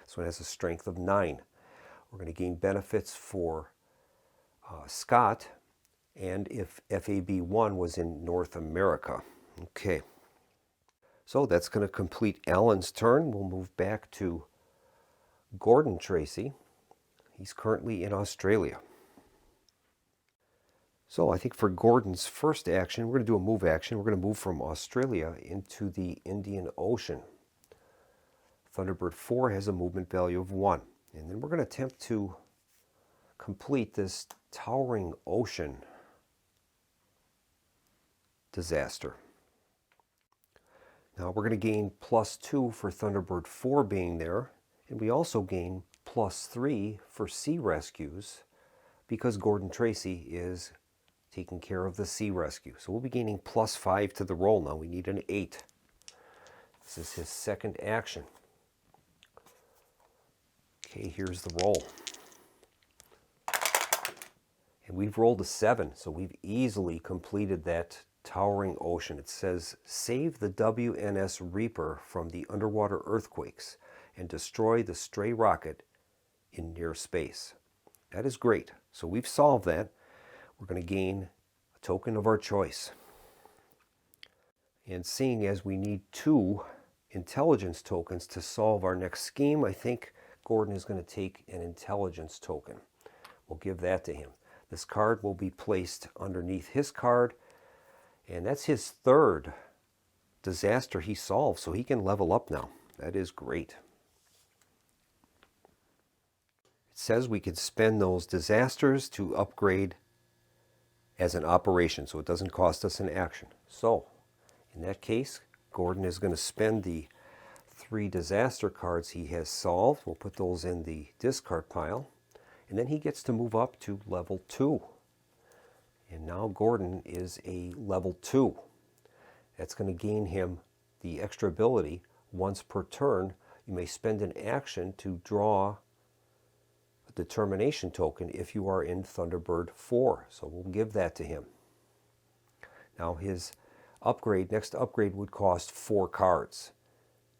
Speaker 2: This one has a strength of 9. We're going to gain benefits for Scott, and if FAB1 was in North America. Okay, so that's going to complete Alan's turn. We'll move back to Gordon Tracy. He's currently in Australia. So I think for Gordon's first action, we're going to do a move action. We're going to move from Australia into the Indian Ocean. Thunderbird 4 has a movement value of 1. And then we're going to attempt to complete this towering ocean disaster. Now we're going to gain +2 for Thunderbird 4 being there, and we also gain +3 for sea rescues because Gordon Tracy is taking care of the sea rescue. So we'll be gaining +5 to the roll now. We need an 8. This is his second action. Okay, here's the roll. And we've rolled a 7, so we've easily completed that towering ocean. It says, save the WNS Reaper from the underwater earthquakes and destroy the stray rocket in near space. That is great. So we've solved that. We're going to gain a token of our choice. And seeing as we need 2 intelligence tokens to solve our next scheme, I think Gordon is going to take an intelligence token. We'll give that to him. This card will be placed underneath his card, and that's his 3rd disaster he solved, so he can level up now. That is great. It says we can spend those disasters to upgrade as an operation, so it doesn't cost us an action. So, in that case, Gordon is going to spend the 3 disaster cards he has solved. We'll put those in the discard pile. And then he gets to move up to level 2. And now Gordon is a level 2. That's going to gain him the extra ability. Once per turn, you may spend an action to draw a determination token if you are in Thunderbird 4. So we'll give that to him. Now his next upgrade would cost 4 cards.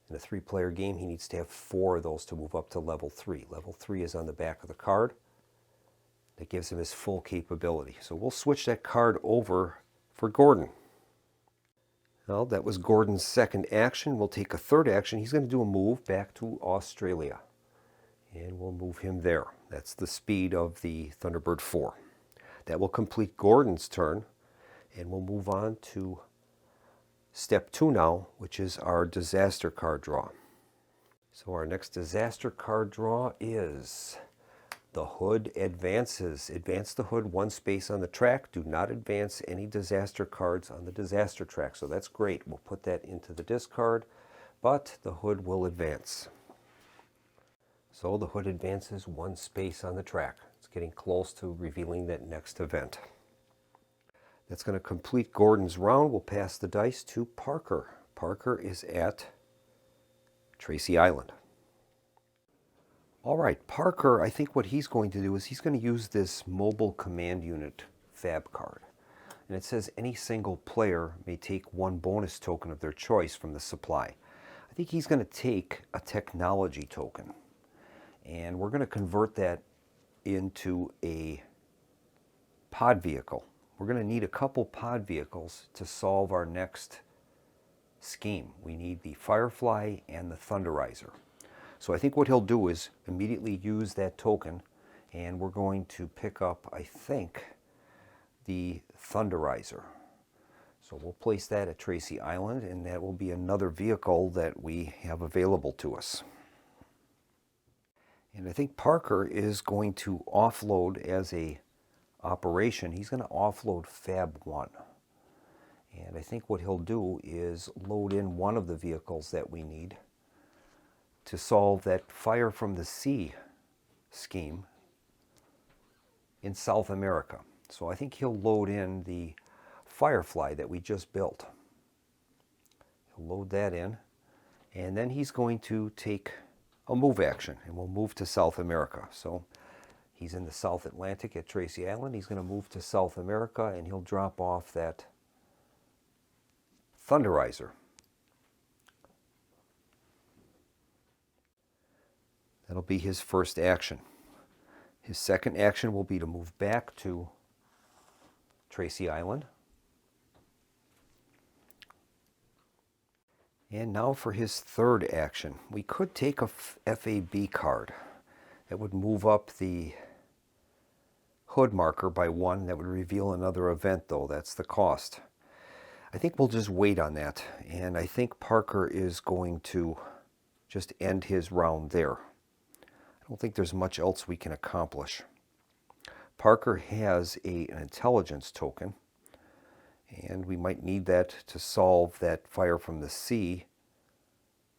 Speaker 2: In a 3-player game, he needs to have 4 of those to move up to level 3. Level 3 is on the back of the card. That gives him his full capability. So we'll switch that card over for Gordon. Well, that was Gordon's second action. We'll take a third action. He's going to do a move back to Australia. And we'll move him there. That's the speed of the Thunderbird 4. That will complete Gordon's turn. And we'll move on to Step 2 now, which is our disaster card draw. So our next disaster card draw is the Hood Advances. Advance the Hood 1 space on the track. Do not advance any disaster cards on the disaster track. So that's great. We'll put that into the discard, but the Hood will advance. So the Hood advances 1 space on the track. It's getting close to revealing that next event. That's going to complete Gordon's round. We'll pass the dice to Parker. Parker is at Tracy Island. All right, Parker, I think what he's going to do is he's going to use this mobile command unit fab card. And it says any single player may take 1 bonus token of their choice from the supply. I think he's going to take a technology token. And we're going to convert that into a pod vehicle. We're going to need a couple pod vehicles to solve our next scheme. We need the Firefly and the Thunderizer. So I think what he'll do is immediately use that token, and we're going to pick up, I think, the Thunderizer. So we'll place that at Tracy Island, and that will be another vehicle that we have available to us. And I think Parker is going to offload as a operation. He's going to offload Fab 1. And I think what he'll do is load in one of the vehicles that we need to solve that Fire from the Sea scheme in South America. So I think he'll load in the Firefly that we just built. He'll load that in, and then he's going to take a move action, and we'll move to South America. So he's in the South Atlantic at Tracy Island. He's going to move to South America, and he'll drop off that Thunderizer. That'll be his first action. His second action will be to move back to Tracy Island. And now for his third action. We could take a FAB card. That would move up the Hood marker by 1. That would reveal another event, though. That's the cost. I think we'll just wait on that. And I think Parker is going to just end his round there. I don't think there's much else we can accomplish. Parker has an intelligence token, and we might need that to solve that Fire from the Sea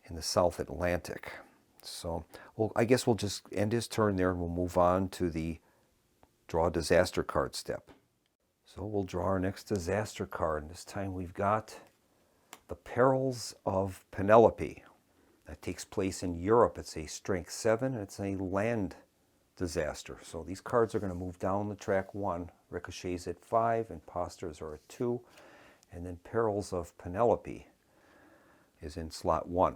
Speaker 2: in the South Atlantic. So I guess we'll just end his turn there, and we'll move on to the draw disaster card step. So we'll draw our next disaster card. This time we've got the Perils of Penelope. That takes place in Europe. It's a strength 7, and it's a land disaster. So these cards are going to move down the track 1. Ricochets at 5, Imposters are at 2, and then Perils of Penelope is in slot 1.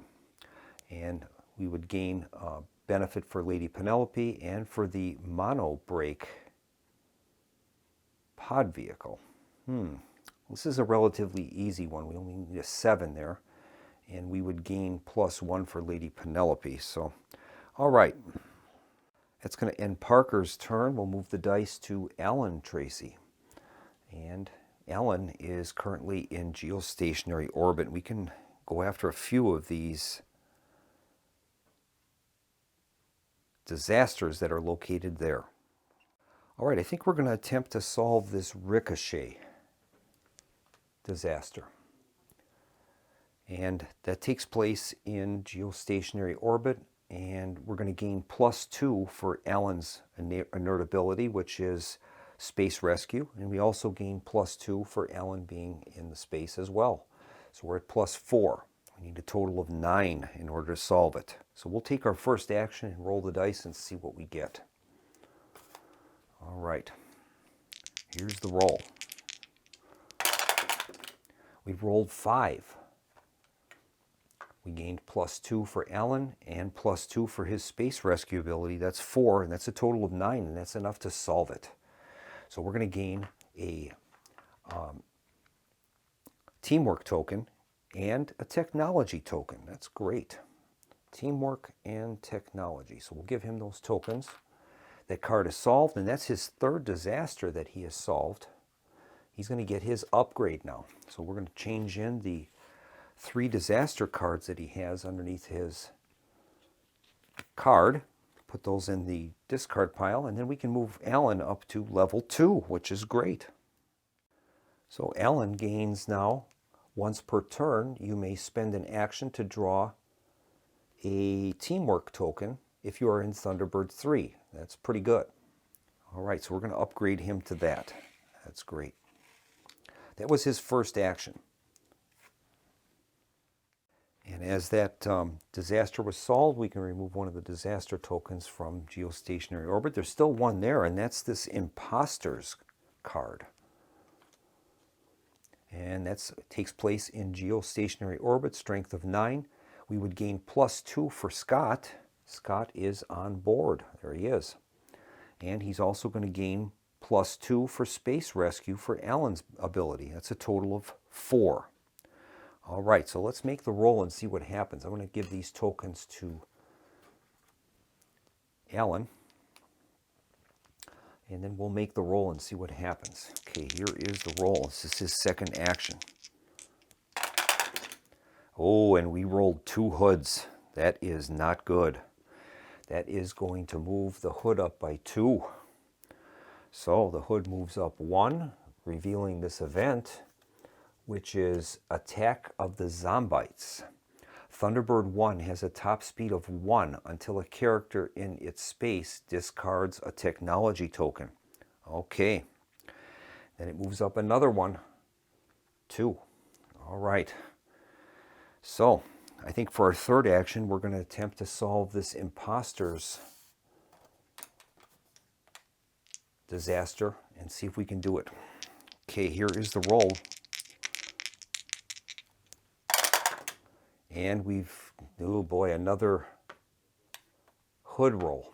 Speaker 2: And we would gain benefit for Lady Penelope and for the mono break pod vehicle. This is a relatively easy one. We only need a 7 there, and we would gain +1 for Lady Penelope. So, all right. That's going to end Parker's turn. We'll move the dice to Alan Tracy. And Alan is currently in geostationary orbit. We can go after a few of these disasters that are located there. All right, I think we're going to attempt to solve this Ricochet disaster. And that takes place in geostationary orbit, and we're going to gain +2 for Alan's inert ability, which is space rescue, and we also gain +2 for Alan being in the space as well. So we're at +4. We need a total of 9 in order to solve it. So we'll take our first action and roll the dice and see what we get. All right, here's the roll. We've rolled 5. We gained +2 for Alan and +2 for his space rescue ability. That's 4, and that's a total of 9, and that's enough to solve it. So we're going to gain a teamwork token and a technology token. That's great. Teamwork and technology. So we'll give him those tokens. That card is solved, and that's his 3rd disaster that he has solved. He's going to get his upgrade now. So we're going to change in the 3 disaster cards that he has underneath his card. Put those in the discard pile, and then we can move Alan up to level 2, which is great. So Alan gains now, once per turn, you may spend an action to draw a teamwork token if you are in Thunderbird 3. That's pretty good. All right, so we're going to upgrade him to that. That's great. That was his first action. And as that disaster was solved, we can remove one of the disaster tokens from geostationary orbit. There's still one there, and that's this Imposters card. And that takes place in geostationary orbit, strength of 9. We would gain +2 for Scott. Scott is on board. There he is. And he's also going to gain +2 for space rescue for Alan's ability. That's a total of 4. All right, so let's make the roll and see what happens. I'm going to give these tokens to Alan, and then we'll make the roll and see what happens. Okay, here is the roll. This is his second action. Oh, and we rolled 2 hoods. That is not good. That is going to move the hood up by 2. So the hood moves up 1, revealing this event, which is Attack of the Zombites. Thunderbird 1 has a top speed of 1 until a character in its space discards a technology token. Okay. Then it moves up another 1, 2. All right. So I think for our 3rd action, we're going to attempt to solve this Imposters disaster and see if we can do it. Okay, here is the roll. And we've, oh boy, another hood roll.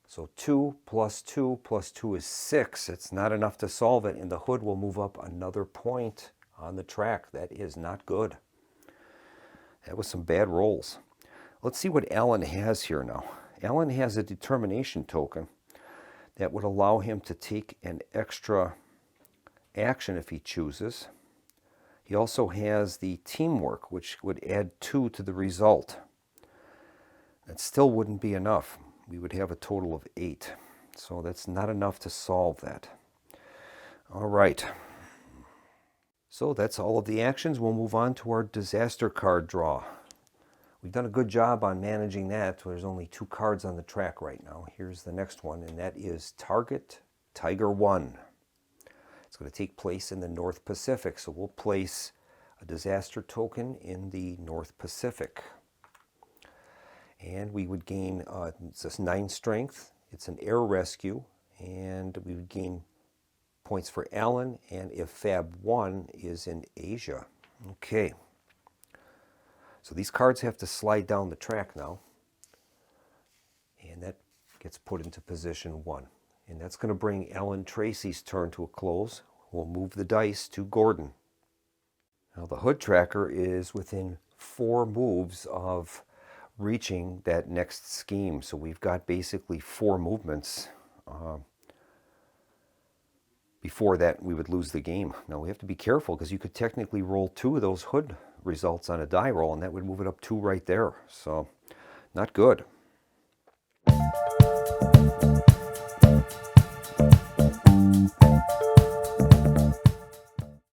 Speaker 2: So 2 + 2 + 2 is 6. It's not enough to solve it, and the hood will move up another point on the track. That is not good. That was some bad rolls. Let's see what Alan has here now. Alan has a determination token that would allow him to take an extra action if he chooses. He also has the teamwork, which would add 2 to the result. That still wouldn't be enough. We would have a total of 8. So that's not enough to solve that. All right. So that's all of the actions. We'll move on to our disaster card draw. We've done a good job on managing that. There's only 2 cards on the track right now. Here's the next one, and that is Target Tiger 1. It's going to take place in the North Pacific, so we'll place a disaster token in the North Pacific. And we would gain, it's this 9 strength, it's an air rescue, and we would gain points for Alan, and if Fab 1 is in Asia. Okay. So these cards have to slide down the track now. And that gets put into position 1. And that's going to bring Ellen Tracy's turn to a close. We'll move the dice to Gordon. Now the Hood Tracker is within 4 moves of reaching that next scheme. So we've got basically 4 movements. Before that, we would lose the game. Now we have to be careful because you could technically roll 2 of those Hood results on a die roll, and that would move it up 2 right there. So not good.